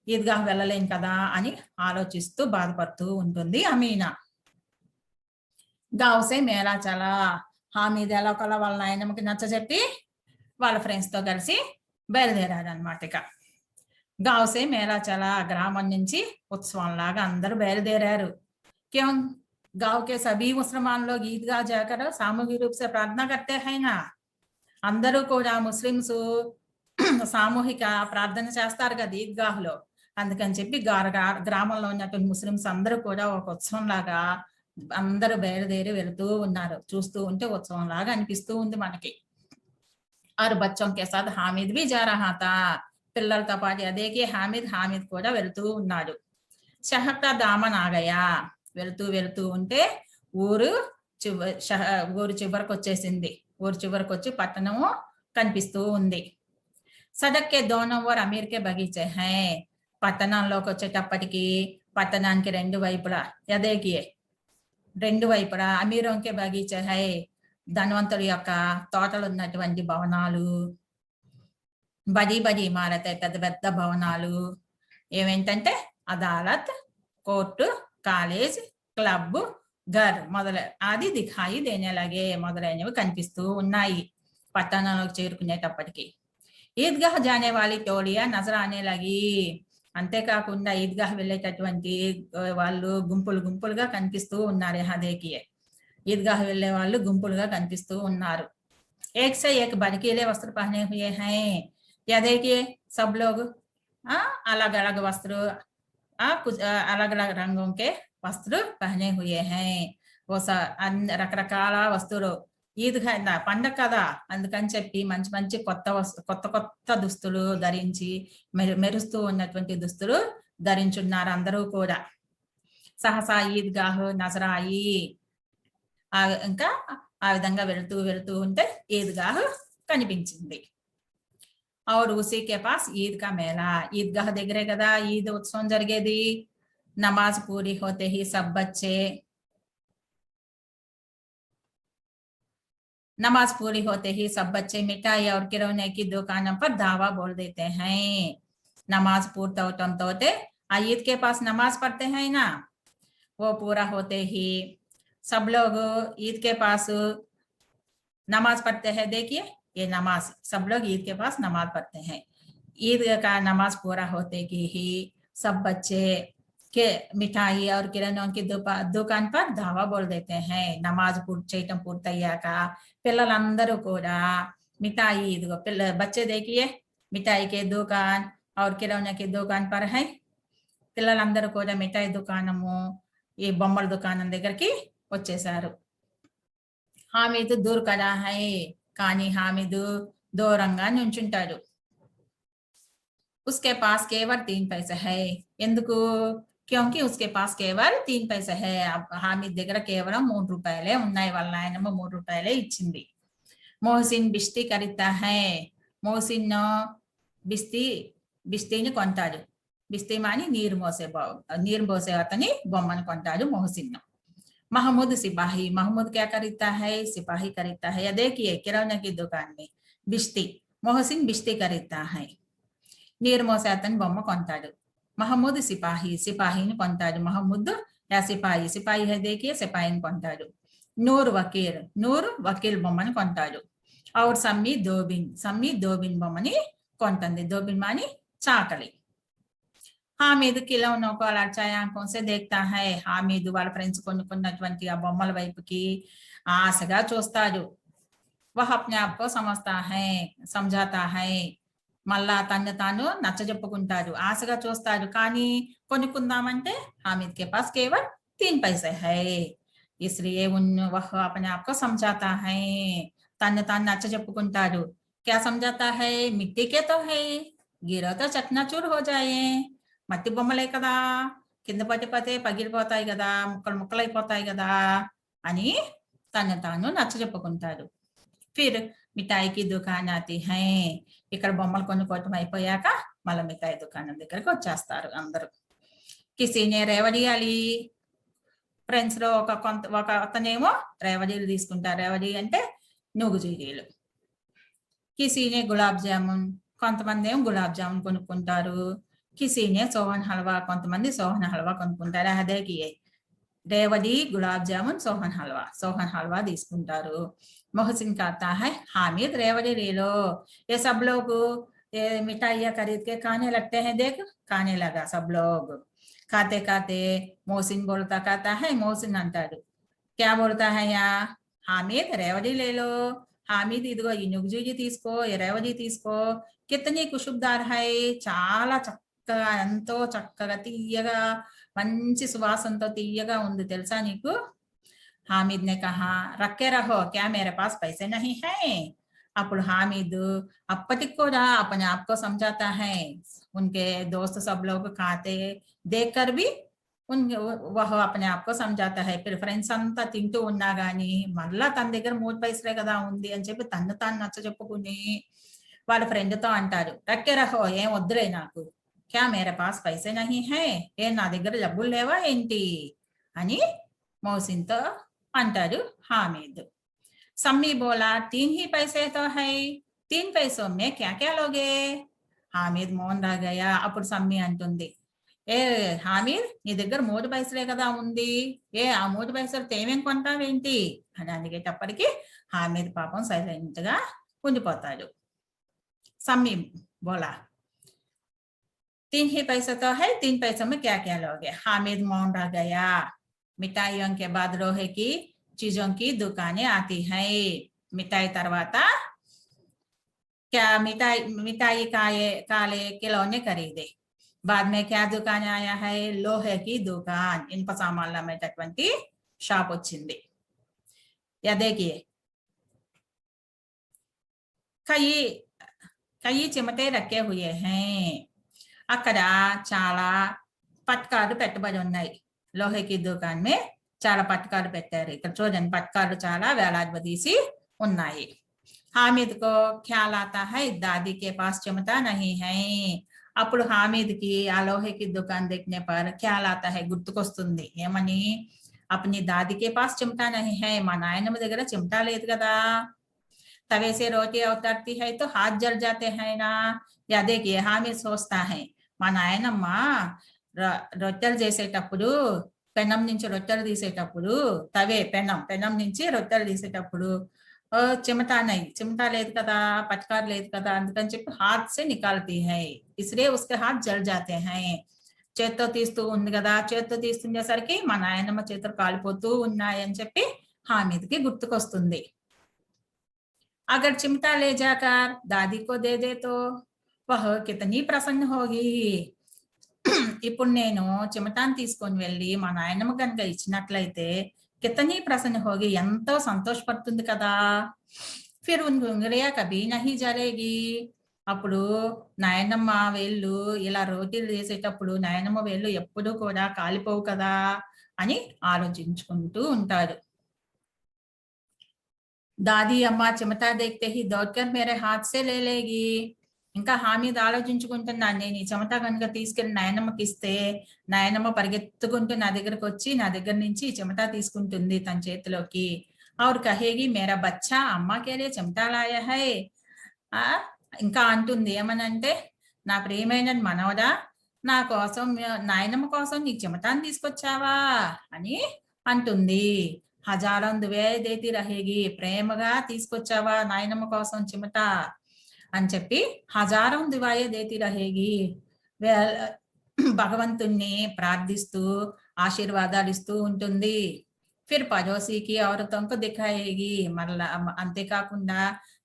ఈద్గాహ్ వెళ్ళలేను కదా అని ఆలోచిస్తూ బాధపడుతూ ఉంటుంది అమీనా. గావ్ సే మేళా చలా, హామీద్ ఎలా కల వాళ్ళ నాయనమ్మకి నచ్చ చెప్పి వాళ్ళ ఫ్రెండ్స్ తో కలిసి బయలుదేరాడు అనమాట. ఇక గావ్ సే మేళా చలా, గ్రామం నుంచి ఉత్సవం లాగా అందరూ బయలుదేరారు. క్యోं गांव के सभी मुसलमान लोग ईदगाह जाकर सामूहिक रूप से प्रार्थना करते हैं ना. అందరూ కూడా ముస్లిమ్స్ సామూహిక ప్రార్థన చేస్తారు కదా ఈద్గాహ్లో. అందుకని చెప్పి గ్రామంలో ఉన్నటువంటి ముస్లిమ్స్ అందరూ కూడా ఒక ఉత్సవం లాగా అందరూ బయలుదేరి వెళుతూ ఉన్నారు. చూస్తూ ఉంటే ఉత్సవం లాగా అనిపిస్తూ ఉంది మనకి. और बच्चों के साथ हामिद भी जा रहा था, పిల్లలతో పాటు అదేకి హామిద్ కూడా వెళుతూ ఉన్నాడు. షహర్ కా దామన్ ఆగయా, వెళుతూ ఉంటే ఊరు చివరికి వచ్చేసింది. ఊరు చివరికి వచ్చి పట్టణము కనిపిస్తూ ఉంది. సడక్ కే Dono or Aamir K బగీచే high, పట్టణంలోకి వచ్చేటప్పటికి పట్టణానికి 2 వైపులా ఎదేకియే రెండు వైపులా అమీరోं के बगीचे है ధనవంతుడి యొక్క తోటలు ఉన్నటువంటి భవనాలు బడి బడి ఇమారతే పెద్ద పెద్ద భవనాలు ఏమేంటంటే అదాలత్ కోర్టు కాలేజ్ క్లబ్ గర్ ఆది దిఖాయి దేనే లగే మొదలైనవి కనిపిస్తూ ఉన్నాయి పట్టణంలోకి చేరుకునేటప్పటికి ఈద్గాహ్ జానే వాలి టోలియా నజర్ ఆనే లగి అంతేకాకుండా ఈద్గాహ్ వెళ్ళేటటువంటి వాళ్ళు గుంపులు గుంపులుగా కనిపిస్తూ ఉన్నారు యహా దేఖియే ఈద్గాహ్ వెళ్ళే వాళ్ళు గుంపులుగా కనిపిస్తూ ఉన్నారు एक से एक भड़कीले वस्त्र पहने हुए हैं या देखिए सब लोग अलग अलग वस्त्र कुछ अलग अलग रंगों के वस्त्र पहने हुए हैं वो రకరకాల వస్తువులు ఈద్గా పండగ కదా అందుకని చెప్పి మంచి మంచి కొత్త దుస్తులు ధరించి మెరుస్తూ ఉన్నటువంటి దుస్తులు ధరించున్నారు అందరూ కూడా సహసా ఈద్గాహ్ నజరాయి ఇంకా ఆ విధంగా వెళ్తూ వెళ్తూ ఉంటే ఈద్గాహ్ కనిపించింది और उसी के पास ईद का मेला ईदगाह దగ్గరే కదా ఈద్ ఉత్సవం జరిగేది నమాజ్ పూरी होते ही सब बच्चे नमाज पूरी होते ही सब बच्चे मिठाई और खिलौने की दुकानों पर धावा बोल देते हैं नमाज पूर्ता होते आ ईद के पास नमाज पढ़ते हैं ना वो पूरा होते ही सब लोग ईद के पास नमाज पढ़ते हैं देखिए ये नमाज सब लोग ईद के पास नमाज पढ़ते हैं ईद का नमाज पूरा होते ही सब बच्चे के मिठाई और किरानों की दुकान पर धावा बोल देते हैं नमाज చేయటం పూర్తయ్యాక పిల్లలందరూ కూడా మిఠాయి ఇదిగో बच्चे देखिए मिठाई के दुकान और किराने की दुकान पर है పిల్లలందరూ కూడా మిఠాయి దుకాణము ఈ బొమ్మల దుకాణం దగ్గరికి వచ్చేసారు హామీద్ దూర్ కదా హై కానీ హామీద్ దూరంగా నుంచుంటాడు उसके पास केवल 3 पैसे है ఎందుకు क्योंकि उसके पास केवल 3 पैसे है హామీద్ దగ్గర కేవలం 3 రూపాయలే ఉన్నాయి వాళ్ళ నాయనమ్మ 3 రూపాయలే ఇచ్చింది మోహసిన్ బిస్తి ఖరీదా హై మోహసిన్ బిస్తిని కొంటాడు బిస్తి మాని నీరు మోసే అతని బొమ్మను కొంటాడు మోహసిన్ महमूद सिपाही महमूद क्या खरीदता है सिपाही खरीदता है या देखिए किराने की दुकान में बिश्ती मोहसिन बिश्ती खरीदता है नीर मोसे अतन बొమ్మ కొంటాడు महमूद सिपाहीని కొంటాడు महमूद या सिपाही है देखिए सिपाहीని కొంటాడు नूर वकील బొమ్మని కొంటాడు और सम्मी दोबिन బొమ్మని కొంటుంది दोबिन मानी చాకలి హామీద్ खिलौनों को लड़चाए आंखों से देखता है హామీద్ వాళ్ళ ఫ్రెండ్స్ కొనుక్కున్నటువంటి ఆ బొమ్మల వైపుకి ఆశగా చూస్తాడు वह अपने आप को समझाता है మళ్ళా తన్ను తాను నచ్చజెప్పుకుంటాడు ఆశగా చూస్తాడు కానీ కొనుక్కుందామంటే హామీద్ के पास केवल 3 पैसे है इसलिए वह अपने आप को समझाता है తన్ను తాను నచ్చజెప్పుకుంటాడు क्या समझाता है मिट्टी के तो है गिरो तो चकनाचूर हो जाए మట్టి బొమ్మలే కదా కింద పట్టిపోతే పగిలిపోతాయి కదా ముక్కలైపోతాయి కదా అని తను తాను నచ్చజెప్పుకుంటాడు ఫిర్ మిఠాయికి దుకాన్ ఆతి హై ఇక్కడ బొమ్మలు కొనుక్కోవటం అయిపోయాక మళ్ళీ మిఠాయి దుకాణం దగ్గరికి వచ్చేస్తారు అందరూ కిసీనే రేవడి అలి ఫ్రెండ్స్ లో ఒక అతనేమో రేవడీలు తీసుకుంటారు రేవడి అంటే నుగుజీడీలు కిసీనే గులాబ్ జామున్ కొంతమంది ఏమో గులాబ్ జామున్ కొనుక్కుంటారు కిసీనే సోహన్ హల్వా కొంతమంది సోహన్ హల్వా కొనుక్కుంటారు అదేకి రేవడి గులాబ్ జామున్ సోహన్ హల్వా తీసుకుంటారు मोहसिन कहता है हामिद रेवड़ी ले लो ये सब लोग ये मिठाइयाँ खरीद के खाने लगते हैं देख खाने लगा सब लोग खाते खाते मोहसिन कहता है मोहसिन अंटाడు क्या बोलता है यहाँ हामिद रेवड़ी ले लो हामिद ఇదిగో ఈ నుగ్జుజి తీసుకో ఈ రేవడి తీసుకో कितनी खुशबूदार है చాలా చక్కగా ఎంతో చక్కగా తీయగా మంచి సువాసనతో తీయగా ఉంది తెలుసా నీకు हामिद ने कहा रखे रहो क्या मेरे पास पैसे नहीं है अప్పుడు हामिद అప్పటికి కూడా अपने आप को समझाता है उनके दोस्त सब लोग खाते देखकर भी वह अपने आप को समझाता है फिर ఫ్రెండ్స్ అంతా తింటూ ఉన్నా గానీ మళ్ళా తన దగ్గర 3 పైసలే కదా ఉంది అని చెప్పి తన్ను తాను నచ్చ చెప్పుకుని వాళ్ళ ఫ్రెండ్ తో అంటారు రక్కే రహో ఏం వద్దులే నాకు క్యా మేరే పాస్ పైసే నహీ హై ఏ నా దగ్గర డబ్బులు లేవా ఏంటి అని मोहसिन तो अंटारू हामिद। सम्मी बोला 3 ही पैसे तो है, 3 पैसों में क्या क्या लोगे? हामिद मौन रह गया। అప్పుడు సమ్మి అంటుంది, ఏ హామీద్ నీ దగ్గర 3 పైసలే కదా ఉంది, ఏ ఆ 3 పైసలతో ఏమేం కొంటావేంటి అని అడిగేటప్పటికి హామీద్ పాపం సైలెంట్ గా ఉండిపోతాడు. సమ్మి బోలా 3 ही पैसा तो है, 3 पैसों में क्या क्या लोगे? हामिद मौन रह गया। मिठाइयों के बाद लोहे की चीजों की दुकानें आती है। मिठाई तरवाता क्या मिठाई मिठाई काले खिलौने खरीदे। बाद में क्या दुकान आया है? लोहे की दुकान, इनपा सामान అమ్మేటటువంటి షాప్ వచ్చింది. या देखिए कई कई चिमटे रखे हुए हैं, అక్కడ చాలా పట్కాలు పెట్టబడి ఉన్నాయి. లోహేకి దుకాన్ మే చాలా పట్కాలు పెట్టారు. ఇక్కడ చూడండి పట్కాలు చాలా వేలాడదీసి ఉన్నాయి. हामिद को ख्याल आता है दादी के पास चिमटा नहीं है। అప్పుడు హామీద్ కి ఆ లోహే కి దుకాన్ देखने पर ख्याल आता है, గుర్తుకొస్తుంది. ఏమని? अपनी दादी के पास चिमटा नहीं है, మా నాయనమ్మ దగ్గర చిమటా లేదు కదా. तवे से रोटी उतरती है तो हाथ जल जाते हैं ना. या देखिए हामिद सोचता है, మా నాయనమ్మ రొట్టెలు చేసేటప్పుడు పెనం నుంచి రొట్టెలు తీసేటప్పుడు తవే పెనం నుంచి రొట్టెలు తీసేటప్పుడు चिमटा नहीं, चिमटा లేదు కదా, పట్కార్ లేదు కదా, అందుకని చెప్పి हाथ से निकालती है, इसलिए उसके हाथ जल जाते हैं. చేత్తో తీస్తూ ఉంది కదా, చేత్తో తీస్తుండేసరికి మా నాయనమ్మ చేతులు కాలిపోతూ ఉన్నాయని చెప్పి హామీద్ కి గుర్తుకొస్తుంది. अगर चिमटा ले जाकर दादी को दे दे तो वह कितनी प्रसन्न होगी. ఇప్పుడు నేను చిమటాను తీసుకొని వెళ్ళి మా నాయనమ్మ కనుక ఇచ్చినట్లయితే कितनी प्रसन्न होगी, ఎంతో సంతోషపడుతుంది కదా. फिर उन उंगलियां कभी नहीं जलेगी. అప్పుడు నాయనమ్మ వేళ్ళు ఇలా రోటీలు చేసేటప్పుడు నాయనమ్మ వేళ్ళు ఎప్పుడూ కూడా కాలిపోవు కదా అని ఆలోచించుకుంటూ ఉంటారు. दादी अम्मा चिमटा देखते ही दौड़कर मेरे हाथ से ले लेगी. ఇంకా హామీద్ ఆలోచించుకుంటున్నాను, నేను ఈ చెమట కనుక తీసుకెళ్లి నాయనమ్మకి ఇస్తే నాయనమ్మ పరిగెత్తుకుంటూ నా దగ్గరకు వచ్చి నా దగ్గర నుంచి చెమట తీసుకుంటుంది తన చేతిలోకి. और कहेगी मेरा बच्चा अम्मा के लिए चिमटा लाया है. ఇంకా అంటుంది ఏమనంటే, నా ప్రియమైన మనవడా నా కోసం నాయనమ్మ కోసం నీ చెమటాన్ని తీసుకొచ్చావా అని అంటుంది. హజారం దువే దేతి రహేగి, ప్రేమగా తీసుకొచ్చావా నాయనమ్మ కోసం చిమట అని చెప్పి హజారం దివాయే దేతి రహేగి, భగవంతుణ్ణి ప్రార్థిస్తూ ఆశీర్వాదాలు ఇస్తూ ఉంటుంది. ఫిర్ పడోసీకి ఔరతంకు దిఖాయేగి, మరలా అంతేకాకుండా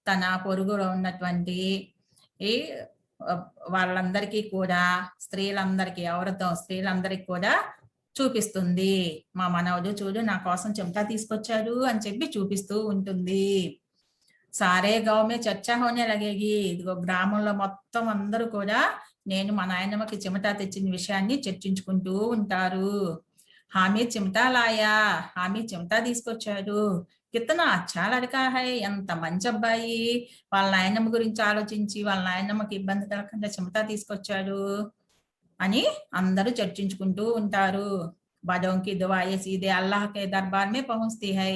తన పొరుగులో ఉన్నటువంటి వాళ్ళందరికీ కూడా స్త్రీలందరికీ కూడా చూపిస్తుంది. మా మనవడు చూడు నా కోసం చెమటా తీసుకొచ్చాడు అని చెప్పి చూపిస్తూ ఉంటుంది. సారే గావ్ మే చర్చా హోనే లగేగి, ఇదిగో గ్రామంలో మొత్తం అందరూ కూడా నేను మా నాయనమ్మకి చెమటా తెచ్చిన విషయాన్ని చర్చించుకుంటూ ఉంటారు. హామీద్ చిమటా లాయా, హామీద్ చెమటా తీసుకొచ్చాడు. కితనా అచ్చా లడకా హై, ఎంత మంచి అబ్బాయి, వాళ్ళ నాయనమ్మ గురించి ఆలోచించి వాళ్ళ నాయనమ్మకి ఇబ్బంది కలగకుండా చెమటా తీసుకొచ్చాడు అని అందరూ చర్చించుకుంటూ ఉంటారు. బడోంకి దువాయే సీదే అల్లాహ్ కే దర్బార్ మే పహుంచతీ హై.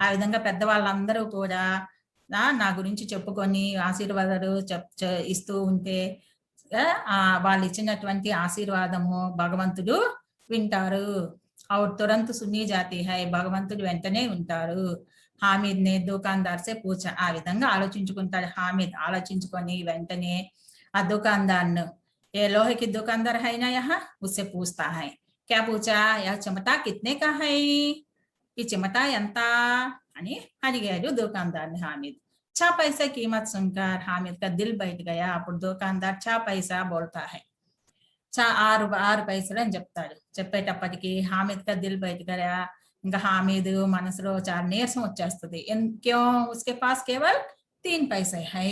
ఆ విధంగా పెద్దవాళ్ళందరూ కూడా నా గురించి చెప్పుకొని ఆశీర్వాదాలు ఇస్తూ ఉంటే వాళ్ళు ఇచ్చినటువంటి ఆశీర్వాదము భగవంతుడు వింటారు. ఔర్ తురంత్ సున్నీ జాతి హై, భగవంతుడు వెంటనే ఉంటారు. హామీద్ నే దుకాందార్ సే పూచ, ఆ విధంగా ఆలోచించుకుంటాడు హామీద్. ఆలోచించుకొని వెంటనే ఆ దుకాందార్ను, ఏ లోహే కి దుకాందార్ హై నా యహా, ఉస్సే పూछता है. क्या पूछा? यह चिमटा कितने का है, ఈ చిమటా ఎంత అని అడిగాడు దుకాందార్ని హామీద్. 6 पैसे कीमत सुनकर हामिद का दिल बैठ गया. అప్పుడు దుకాందార్ 6 पैसा बोलता है, 6 पैसలు అని చెప్తాడు. చెప్పేటప్పటికి హామిద్ కా దిల్ బయట గయా. ఇంకా హామీద్ మనసులో చాలా నీరసం వచ్చేస్తుంది. क्यों? उसके पास केवल 3 पैसे है,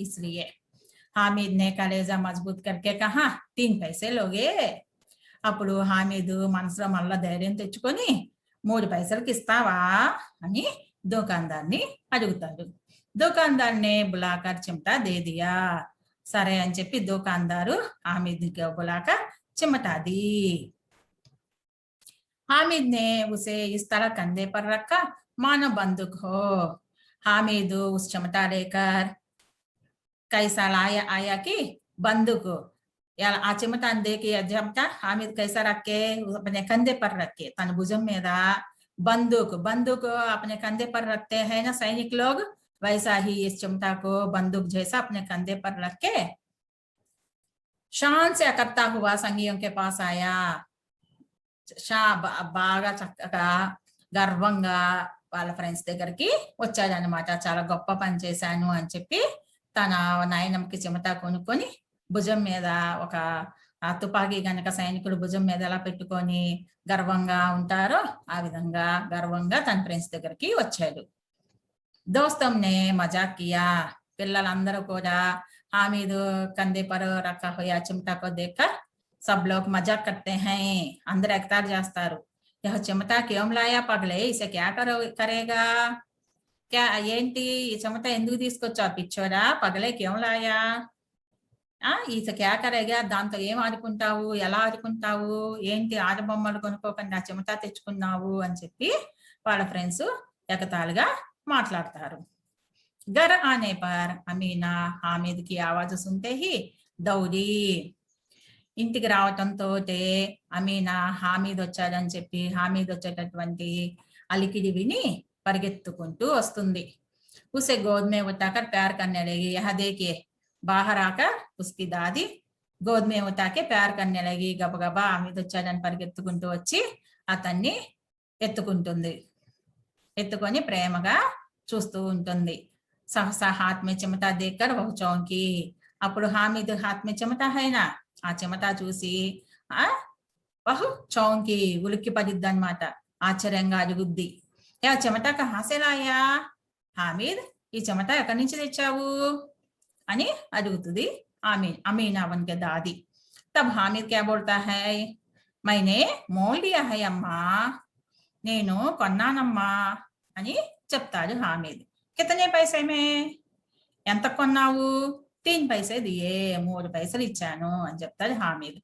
इसलिए हामिद ने कलेजा मजबूत करके कहा 3 पैसे लोगे. అప్పుడు హామీద్ మనసులో మళ్ళా ధైర్యం తెచ్చుకొని 3 पैसలకి ఇస్తావా అని దుకాందార్ని అడుగుతాడు. దుకాందార్ నే బులాకర్ చిమటా దే దియా. సరే అని చెప్పి దుకాందారు హామీద్ కి బులాకర్ చిమటా दी. हामिद ने उसे इस तरह कंधे पर रखा मानो बंदूक हो। हामिद उस चमटा लेकर कैसा लाया आया कि बंदूक या ఆ చిమటాన్ని దేకి చెమట హామీద్ कैसा रख के अपने कंधे पर रख के तन भुजम మీద बंदूक बंदूक अपने कंधे पर रखते हैं ना सैनिक लोग, वैसा ही इस चिमटा को बंदूक जैसा अपने कंधे पर रख के शान से करता हुआ संगियों के पास आया। బాగా చక్కగా గర్వంగా వాళ్ళ ఫ్రెండ్స్ దగ్గరికి వచ్చాడనమాట। చాలా గొప్ప పని చేశాను అని చెప్పి తన నాయనమ్మకి చెమట కొనుక్కొని భుజం మీద ఒక తుపాకీ గనక సైనికుడు భుజం మీద ఎలా పెట్టుకొని గర్వంగా ఉంటారో ఆ విధంగా గర్వంగా తన ఫ్రెండ్స్ దగ్గరికి వచ్చాడు। దోస్తంనే మజాక్ కియా, పిల్లలందరూ కూడా हामिद कंधे पर रखा हुआ चिमटा को देखकर सब लोग मजाक करते हैं, अंदर एगतार जास्तारू। यह चिमटा क्यों लाया पगले, इसे क्या करेगा, क्या ఏంటి ఈ చెమట ఎందుకు తీసుకొచ్చావు పిచ్చోడా, పగలే క్యోం లాయా, ఇసే క్యా కరేగా, దాంతో ఏం ఆడుకుంటావు, ఎలా ఆడుకుంటావు, ఏంటి ఆటబొమ్మలు కొనుక్కోకుండా చెమట తెచ్చుకున్నావు అని చెప్పి వాళ్ళ ఫ్రెండ్స్ ఎగతాళిగా మాట్లాడతారు। घर आने पर अमीना हामिद की आवाज सुनते ही दौड़ी। ఇంటికి రావటంతో అమీనా హామీద్ వచ్చాడని చెప్పి హామీద్ వచ్చేటటువంటి అలికిడి విని పరిగెత్తుకుంటూ వస్తుంది। उसे गोद में उठाकर प्यार करने लगी। यह देखिए बाहर आकर उसकी दादी गोद में उठा के प्यार करने लगी। గబగబా హామీద్ వచ్చాడని పరిగెత్తుకుంటూ వచ్చి అతన్ని ఎత్తుకుంటుంది, ఎత్తుకొని ప్రేమగా చూస్తూ ఉంటుంది। सहसा हाथ में चिमटा देखकर वह चौंकी। అప్పుడు హామిద్ हाथ में चिमटा है ना, ఆ చెమట చూసి వహు చౌంకి ఉలిక్కి పడిద్ది అన్నమాట, ఆశ్చర్యంగా అడుగుద్ది। యా చెమట కహా సే లాయా, హామిద్ ఈ చెమట ఎక్కడి నుంచి తెచ్చావు అని అడుగుతుంది అమీనా వన్కే దాది। తబ్ హామిద్ క్యా బోల్తా హై, మైనే మోల్ లియా హై అమ్మా, నేను కొన్నానమ్మా అని చెప్తాడు హామిద్। कितने पैसे में, ఎంత కొన్నావు, 3 पैसे दिए, 3 पैसలు ఇచ్చాను అని చెప్తాడు హామిద్।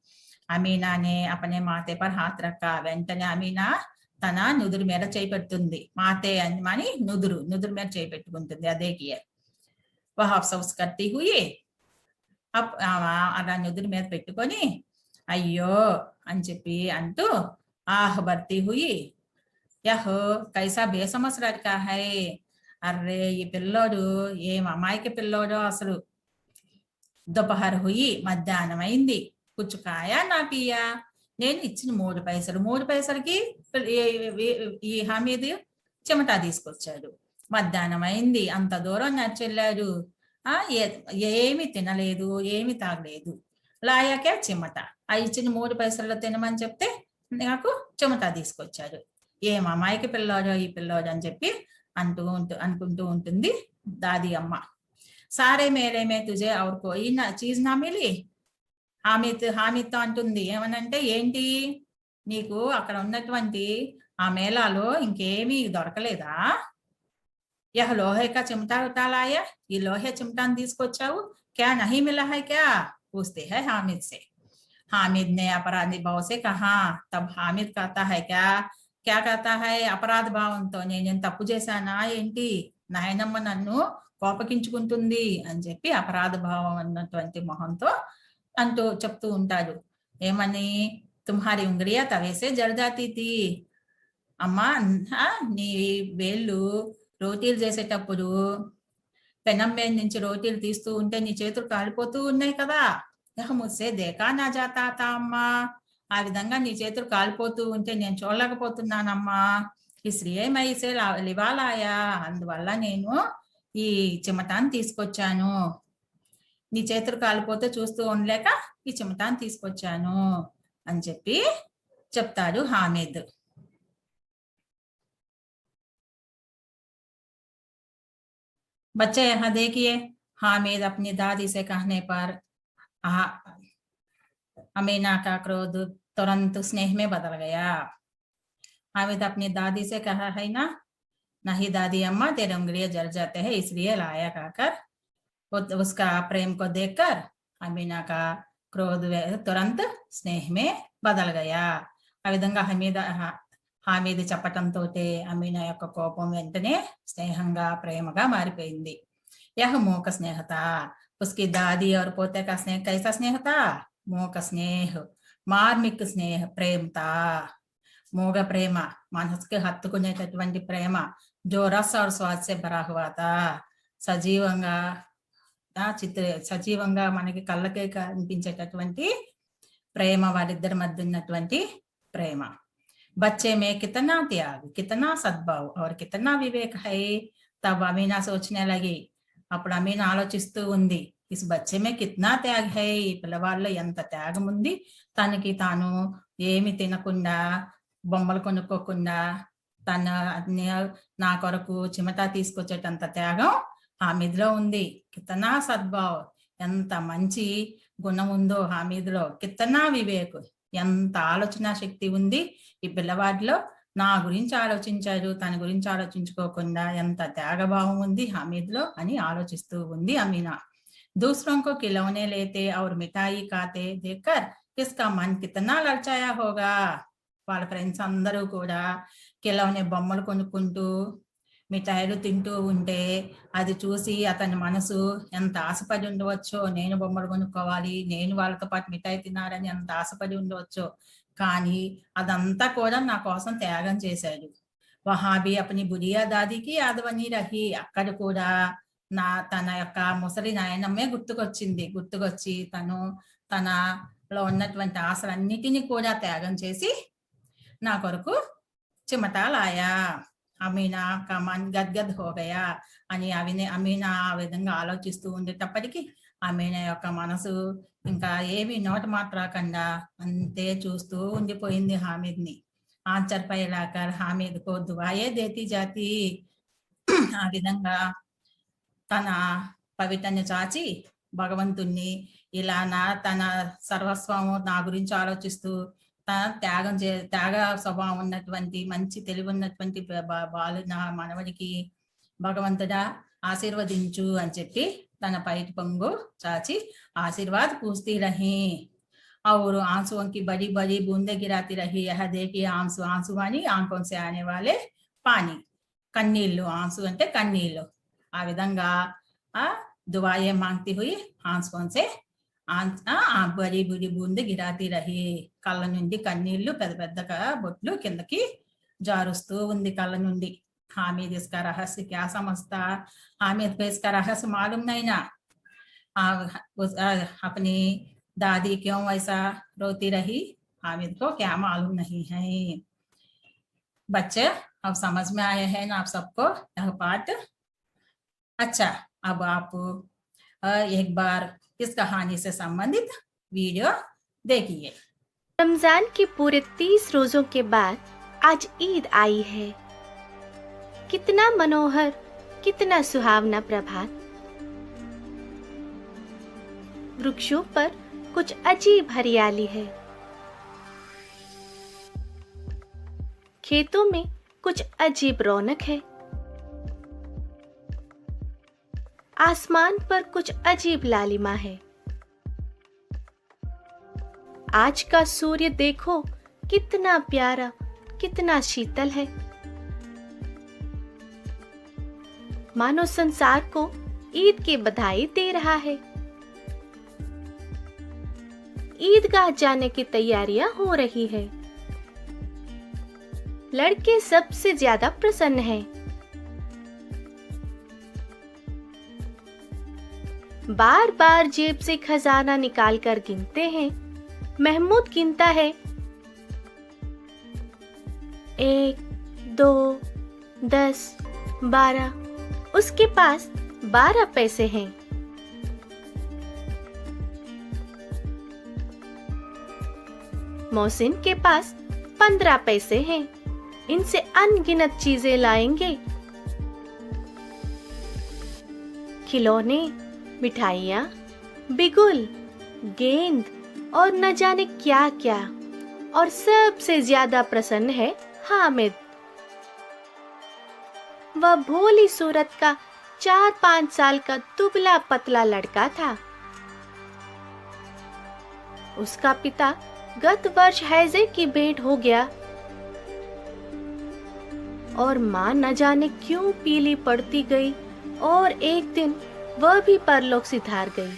అమీనా నే అపనే మాతే పర్ హాత్ రఖా, వెంటనే అమీనా తన నుదురు మీద చేయి పెడుతుంది। మాతే అని నుదురు మీద చేయి పెట్టుకుంటుంది। అదే కియే వహ్ అఫ్సోస్ కర్తీ హుయి, అలా నుదురు మీద పెట్టుకొని అయ్యో అని చెప్పి అంటూ ఆహ్ భర్తీ హుయి, యహ్ కైసా బేసమస్ లడ్కా హై, అర్రే ఈ పిల్లోడు ఏం అమాయక పిల్లోడో అసలు। దొపహర్ హుయి మధ్యాహ్నం అయింది, పుచ్చుకాయ నా పియా, నేను ఇచ్చిన 3 పైసలు, 3 పైసలకి ఈ హామీద్ చెమటా తీసుకొచ్చాడు। మధ్యాహ్నం అయింది, అంత దూరం నడిచెళ్ళాడు, ఏమి తినలేదు, ఏమి తాగలేదు। లాయాకే చెమట, ఆ ఇచ్చిన 3 పైసల్లో తినమని చెప్తే నాకు చెమటా తీసుకొచ్చాడు, ఏం అమాయక పిల్లోడో ఈ పిల్లోడు అని చెప్పి అనుకుంటూ ఉంటుంది దాది అమ్మ। సారే మేరే మే తుజే ఔర్ కోయి చీజ్ నా మిలి, హామీద్తో అంటుంది, ఏమనంటే ఏంటి నీకు అక్కడ ఉన్నటువంటి ఆ మేళాలో ఇంకేమీ దొరకలేదా, యహ్ లోహే కా చిమటా ఉతాలాయా, ఈ లోహే చిమటాని తీసుకొచ్చావు, క్యా నహీ మిలా హై క్యా పూछते हैं हामिद से। हामिद ने अपराधी भाव से कहा। तब हामिद कहता है क्या कहता है, అపరాధ భావంతో నేను తప్పు చేశానా ఏంటి, నాయనమ్మ నన్ను కోపగించుకుంటుంది అని చెప్పి అపరాధ భావం అన్నటువంటి మొహంతో అంటూ చెప్తూ ఉంటాడు। ఏమని, తుమ్హారి ఉంగరియా తవేసే జల్దాతీ థీ, అమ్మా నీ వేళ్ళు రోటీలు చేసేటప్పుడు పెనం మీద నుంచి రోటీలు తీస్తూ ఉంటే నీ చేతులు కాలిపోతూ ఉన్నాయి కదా, యహ్ ముస్సే దేకా నా జాతా తా అమ్మా, ఆ విధంగా నీ చేతులు కాలిపోతూ ఉంటే నేను చూడలేకపోతున్నానమ్మా। ఇస్లియే మై ఇసే లివాలాయా, అందువల్ల నేను ఈ చిమటాన్ని తీసుకొచ్చాను, నీ చేతులు కాలిపోతే చూస్తూ ఉండలేక ఈ చిమటాన్ని తీసుకొచ్చాను అని చెప్పి చెప్తాడు హామిద్। बच्चे यहाँ देखिए, हामिद अपनी दादी से कहने पर अमीना का क्रोध तुरंत स्नेह में बदल गया। हामिद अपनी दादी से कहा है ना, नहीं दादी अम्मा तेरे उंगलियां जल जाते हैं इसलिए लाया, कहकर उसका प्रेम को देखकर अमीना का क्रोध तुरंत स्नेह में बदल गया। ఆ విధంగా హామీద్ చెప్పటంతోటే అమీనా యొక్క కోపం వెంటనే స్నేహంగా ప్రేమగా మారిపోయింది. यह मूक स्नेह था। उसकी दादी और पोते का स्नेह कैसा स्नेह था? मूक स्नेह, మార్మిక్ స్నేహ ప్రేమ తా. మూగ ప్రేమ, మనసుకి హత్తుకునేటటువంటి ప్రేమ. జో రస్ और स्वाद से भरा हुआ था. సజీవంగా సజీవంగా మనకి కళ్ళకే కనిపించేటటువంటి ప్రేమ, వారిద్దరి మధ్య ఉన్నటువంటి ప్రేమ. बच्चे में कितना त्याग, कितना सद्भाव और कितना विवेक है. तब अमीना सोचने लगी. అప్పుడు అమీనా ఆలోచిస్తూ ఉంది, ఇస్ బచ్చే మే కిత్నా త్యాగ్ హై, ఈ పిల్లవాళ్ళలో ఎంత త్యాగం ఉంది. తనకి తాను ఏమి తినకుండా, బొమ్మలు కొనుక్కోకుండా, తన అన్ని నా కొరకు చిమటా తీసుకొచ్చేటంత త్యాగం హామీద్లో ఉంది. కితనా సద్భావ్, ఎంత మంచి గుణం ఉందో హామీద్లో. కితనా వివేక్, ఎంత ఆలోచన శక్తి ఉంది ఈ పిల్లవాడిలో. నా గురించి ఆలోచించారు, తన గురించి ఆలోచించుకోకుండా ఎంత త్యాగభావం ఉంది హమీద్లో అని ఆలోచిస్తూ ఉంది అమీనా. दूसरों को खिलौने लेते और मिठाई खाते देखकर किसका मन कितना ललचाया होगा. వాళ్ళ ఫ్రెండ్స్ అందరూ కూడా కిలౌనే బొమ్మలు కొనుక్కుంటూ మిఠాయిలు తింటూ ఉంటే అది చూసి అతని మనసు ఎంత ఆశపడి ఉండవచ్చో. నేను బొమ్మలు కొనుక్కోవాలి, నేను వాళ్ళతో పాటు మిఠాయి తినాలని ఎంత ఆశపడి ఉండవచ్చో. కానీ అదంతా కూడా నా కోసం త్యాగం చేశాడు. వహాబీ అపని బుడియా దాదికి యాదవని రహి, అక్కడ కూడా తన యొక్క ముసలి నాయనమ్మే గుర్తుకొచ్చి తను తనలో ఉన్నటువంటి ఆశలన్నిటినీ కూడా త్యాగం చేసి నా కొరకు చిమటాలాయా. అమీనా కమాన్ గద్గద్ హోగయా అని అమీనా ఆ విధంగా ఆలోచిస్తూ ఉండేటప్పటికీ అమీనా యొక్క మనసు ఇంకా ఏమి నోట మాట్లాడకుండా అంతే చూస్తూ ఉండిపోయింది హామీద్ని. ఆన్సర్ పై లాకర్ హామీద్ కో దువాయే దేతి జాతి. ఆ విధంగా తన పవిటని చాచి భగవంతుణ్ణి ఇలా తన సర్వస్వము నా గురించి ఆలోచిస్తూ తన త్యాగ స్వభావం ఉన్నటువంటి మంచి తెలివి ఉన్నటువంటి నా మనవడికి భగవంతుడా ఆశీర్వదించు అని చెప్పి తన పైటి పొంగు చాచి आशीर्वाद पूछती रही और आंसुओं की बड़ी बड़ी बूंदे गिराती रही. यह देखिए आंसू, आंसू मानी आंखों से आने वाले पानी, కన్నీళ్ళు. ఆంసు అంటే కన్నీళ్ళు. ఆ విధంగా దువాయే మాంగ్తి హుయి ఆంసుకోం సే బడి బుడి బూంది గిరాతీ రహి. కళ్ళ నుండి కన్నీళ్లు పెద్ద పెద్దగా బొట్లు కిందకి జారుస్తూ ఉంది కళ్ళ నుండి. हामिद इसका रहस्य क्या समझता. हामिद को इसका रहस्य मालूम नहीं ना. अपनी दादी क्यों ऐसा रोती रही, हामिद को क्या मालूम नहीं है. बच्चे अब समझ में आए हैं ना आप सबको यह पाठ. अच्छा, अब आप एक बार इस कहानी से संबंधित वीडियो देखिए. रमजान के पूरे 30 रोजों के बाद आज ईद आई है. कितना मनोहर, कितना सुहावना प्रभात. वृक्षों पर कुछ अजीब हरियाली है. खेतों में कुछ अजीब रौनक है. आसमान पर कुछ अजीब लालिमा है. आज का सूर्य देखो कितना प्यारा, कितना शीतल है. मानो संसार को ईद की बधाई दे रहा है. ईदगाह जाने की तैयारियां हो रही है. लड़के सबसे ज्यादा प्रसन्न हैं. बार बार जेब से खजाना निकालकर गिनते हैं. महमूद गिनता है 1, 2, 10, 12. उसके पास 12 पैसे हैं. मोहसिन के पास 15 पैसे हैं. इनसे अनगिनत चीजें लाएंगे. खिलौने, मिठाइयाँ, बिगुल, गेंद और न जाने क्या क्या. और सबसे ज्यादा प्रसन्न है हामिद. वह भोली सूरत का 4-5 साल का दुबला पतला लड़का था. उसका पिता गत वर्ष हैजे की भेंट हो गया. और माँ न जाने क्यों पीली पड़ती गई और एक दिन वह भी परलोक सिधार गई।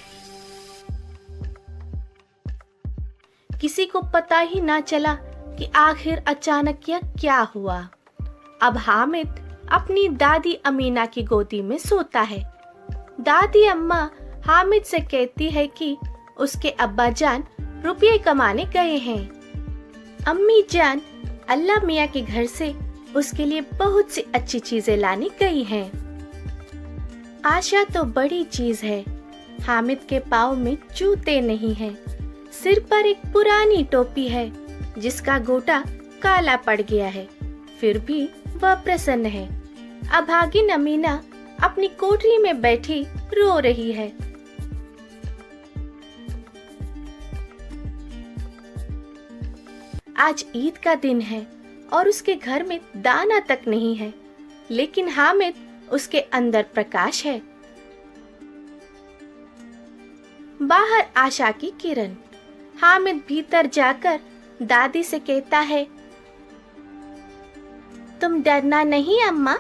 किसी को पता ही ना चला कि आखिर अचानक यह क्या हुआ। अब हामिद अपनी दादी अमीना की गोदी में सोता है। दादी अम्मा हामिद से कहती है कि उसके अब्बा जान रुपये कमाने गए हैं। अम्मी जान अल्लाह मियाँ के घर से उसके लिए बहुत सी अच्छी चीजें लाने गई हैं। आशा तो बड़ी चीज है। हामिद के पाँव में जूते नहीं हैं। सिर पर एक पुरानी टोपी है जिसका गोटा काला पड़ गया है, फिर भी वह प्रसन्न है। अभागिन अमीना अपनी कोठरी में बैठी रो रही है। आज ईद का दिन है और उसके घर में दाना तक नहीं है, लेकिन हामिद उसके अंदर प्रकाश है। बाहर आशा की किरण। हामिद भीतर जाकर दादी से कहता है, तुम डरना नहीं अम्मा,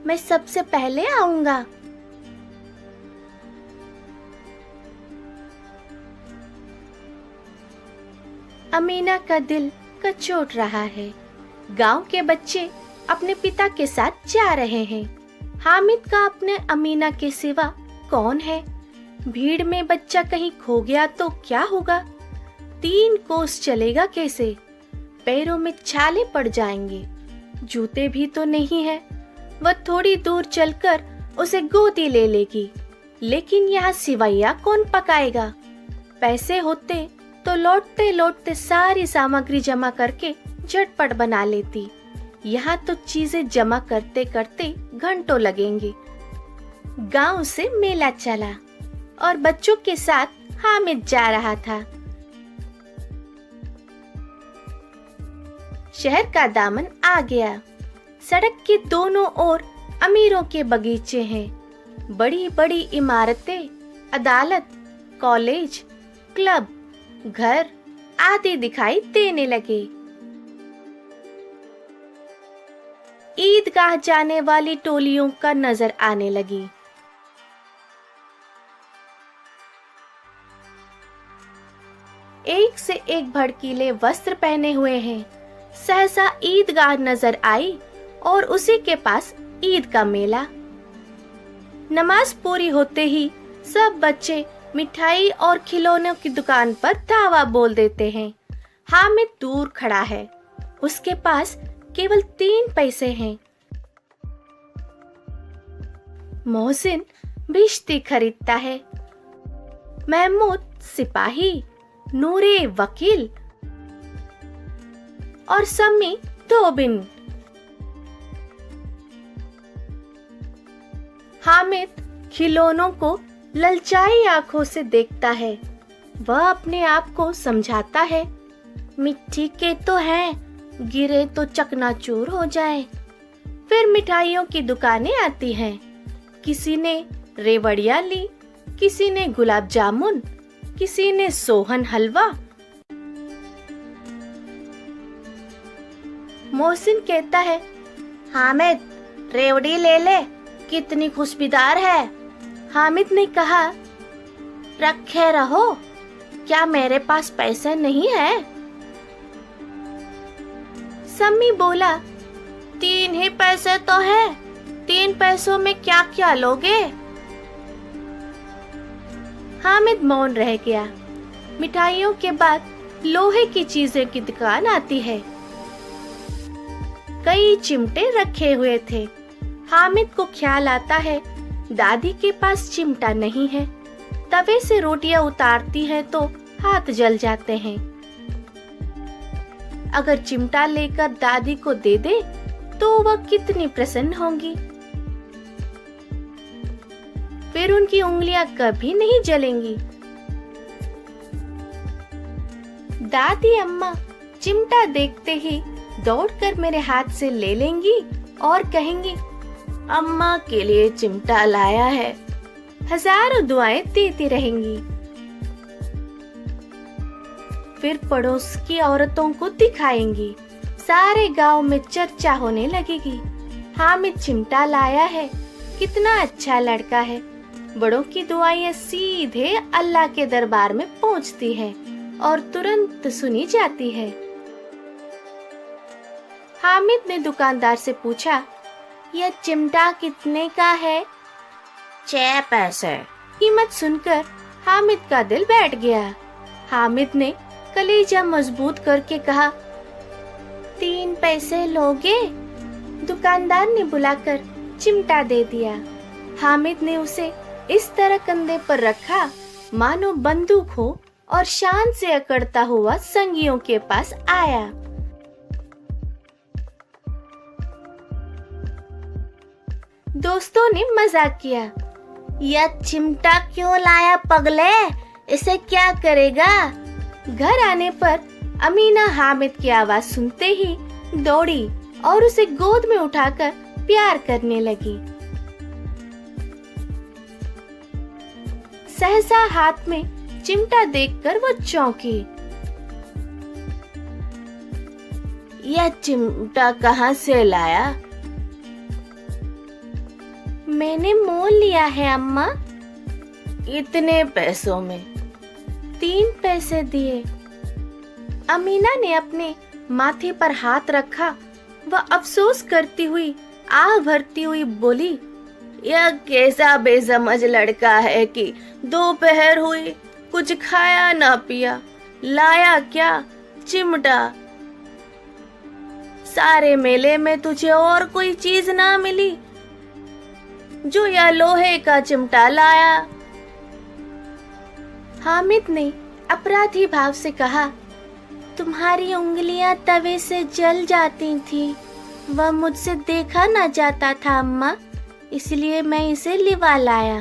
मैं सबसे पहले आऊंगा। अमीना का दिल कचोट रहा है। गांव के बच्चे अपने पिता के साथ जा रहे हैं। हामिद का अपने अमीना के सिवा कौन है? भीड़ में बच्चा कहीं खो गया तो क्या होगा? 3 कोस चलेगा कैसे? पैरों में छाले पड़ जाएंगे। जूते भी तो नहीं है। वह थोड़ी दूर चलकर उसे गोदी ले लेगी, लेकिन यहाँ सिवैया कौन पकाएगा? पैसे होते तो लौटते लौटते सारी सामग्री जमा करके झटपट बना लेती। यहाँ तो चीजें जमा करते करते घंटों लगेंगे। गांव से मेला चला और बच्चों के साथ हामिद जा रहा था। शहर का दामन आ गया। सड़क के दोनों ओर अमीरों के बगीचे हैं। बड़ी बड़ी इमारतें, अदालत, कॉलेज, क्लब, घर आदि दिखाई देने लगे। ईदगाह जाने वाली टोलियों का नजर आने लगी। एक से एक भड़कीले वस्त्र पहने हुए हैं। सहसा ईदगाह नजर आई और उसी के पास ईद का मेला। नमाज पूरी होते ही सब बच्चे मिठाई और खिलौनों की दुकान पर धावा बोल देते हैं। हामिद दूर खड़ा है। उसके पास केवल 3 पैसे हैं। मोहसिन भिश्ती खरीदता है। महमूद सिपाही, नूरे वकील और सम्मी धोबिन। हामिद खिलौनों को ललचाई आंखों से देखता है। वह अपने आप को समझाता है, मिट्टी के तो हैं, गिरे तो चकनाचूर हो जाए। फिर मिठाइयों की दुकानें आती हैं। किसी ने रेवड़िया ली, किसी ने गुलाब जामुन, किसी ने सोहन हलवा। मोहसिन कहता है, हामिद रेवड़ी ले ले, कितनी खुशबूदार है। हामिद ने कहा, रखे रहो, क्या मेरे पास पैसे नहीं है? सम्मी बोला, 3 ही पैसे तो है, 3 पैसों में क्या क्या लोगे? हामिद मौन रह गया। मिठाइयों के बाद लोहे की चीजें की दुकान आती है। कई चिमटे रखे हुए थे। हामिद को ख्याल आता है, दादी के पास चिमटा नहीं है। तवे से रोटियां उतारती है तो हाथ जल जाते हैं। अगर चिमटा लेकर दादी को दे दे तो वह कितनी प्रसन्न होंगी। फिर उनकी उंगलियां कभी नहीं जलेंगी। दादी अम्मा चिमटा देखते ही दौड़कर मेरे हाथ से ले लेंगी और कहेंगी, अम्मा के लिए चिमटा लाया है। हजारों दुआएं देती रहेंगी। फिर पड़ोस की औरतों को दिखाएंगी। सारे गांव में चर्चा होने लगेगी। हामिद चिमटा लाया है। कितना अच्छा लड़का है। बड़ों की दुआएं सीधे अल्लाह के दरबार में पहुंचती है और तुरंत सुनी जाती है। हामिद ने दुकानदार से पूछा, यह चिमटा कितने का है? 6 पैसे। कीमत सुनकर हामिद का दिल बैठ गया। हामिद ने कलेजा मजबूत करके कहा, 3 पैसे लोगे? दुकानदार ने बुलाकर चिमटा दे दिया। हामिद ने उसे इस तरह कंधे पर रखा मानो बंदूक हो और शान से अकड़ता हुआ संगियों के पास आया। दोस्तों ने मजाक किया, यह चिमटा क्यों लाया पगले? इसे क्या करेगा? घर आने पर अमीना हामिद की आवाज सुनते ही दौड़ी और उसे गोद में उठाकर प्यार करने लगी। सहसा हाथ में चिमटा देखकर वो चौंकी। यह चिमटा कहाँ से लाया? मैंने मोल लिया है अम्मा। इतने पैसों में? 3 पैसे दिए। अमीना ने अपने माथे पर हाथ रखा। वह अफसोस करती हुई आह भरती हुई बोली, यह कैसा बेसमझ लड़का है कि दोपहर हुई कुछ खाया ना पिया, लाया क्या? चिमटा। सारे मेले में तुझे और कोई चीज ना मिली जो यह लोहे का चिमटा लाया। हामिद ने अपराधी भाव से कहा, तुम्हारी उंगलियां तवे से जल जाती थी, वह मुझसे देखा ना जाता था अम्मा, इसलिए मैं इसे लिवा लाया।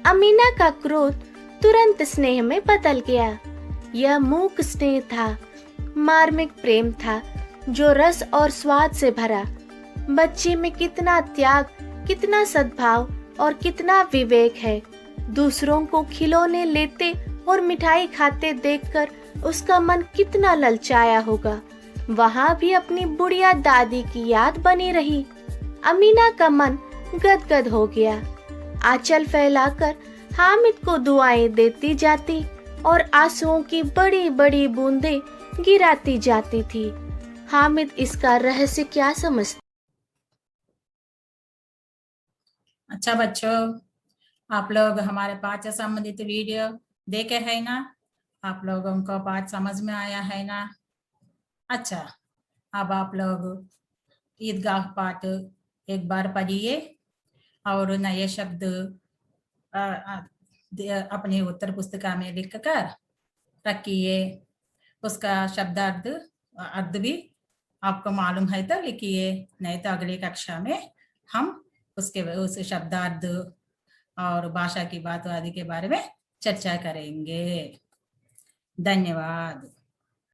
अमीना का क्रोध तुरंत स्नेह में बदल गया। यह मूक स्नेह था, मार्मिक प्रेम था जो रस और स्वाद से भरा। बच्चे में कितना त्याग, कितना सद्भाव और कितना विवेक है। दूसरों को खिलौने लेते और मिठाई खाते देखकर उसका मन कितना ललचाया होगा। वहाँ भी अपनी बुढ़िया दादी की याद बनी रही। अमीना का मन गदगद हो गया। आंचल फैलाकर हामिद को दुआएं देती जाती और आंसुओं की बड़ी बड़ी बूंदें गिराती जाती थी। हामिद इसका रहस्य क्या समझता? अच्छा बच्चों, आप लोग हमारे पाठ से संबंधित वीडियो देखे है ना? आप लोगों को पाठ समझ में आया है ना? अच्छा, अब आप लोग ईदगाह पाठ एक बार पढ़िए और नए शब्द अपनी उत्तर पुस्तिका में लिख कर रखिए। उसका अर्थ भी आपको मालूम है तो लिखिए, नहीं तो अगली कक्षा में हम उस शब्दार्थ और भाषा की बात आदि के बारे में चर्चा करेंगे। धन्यवाद।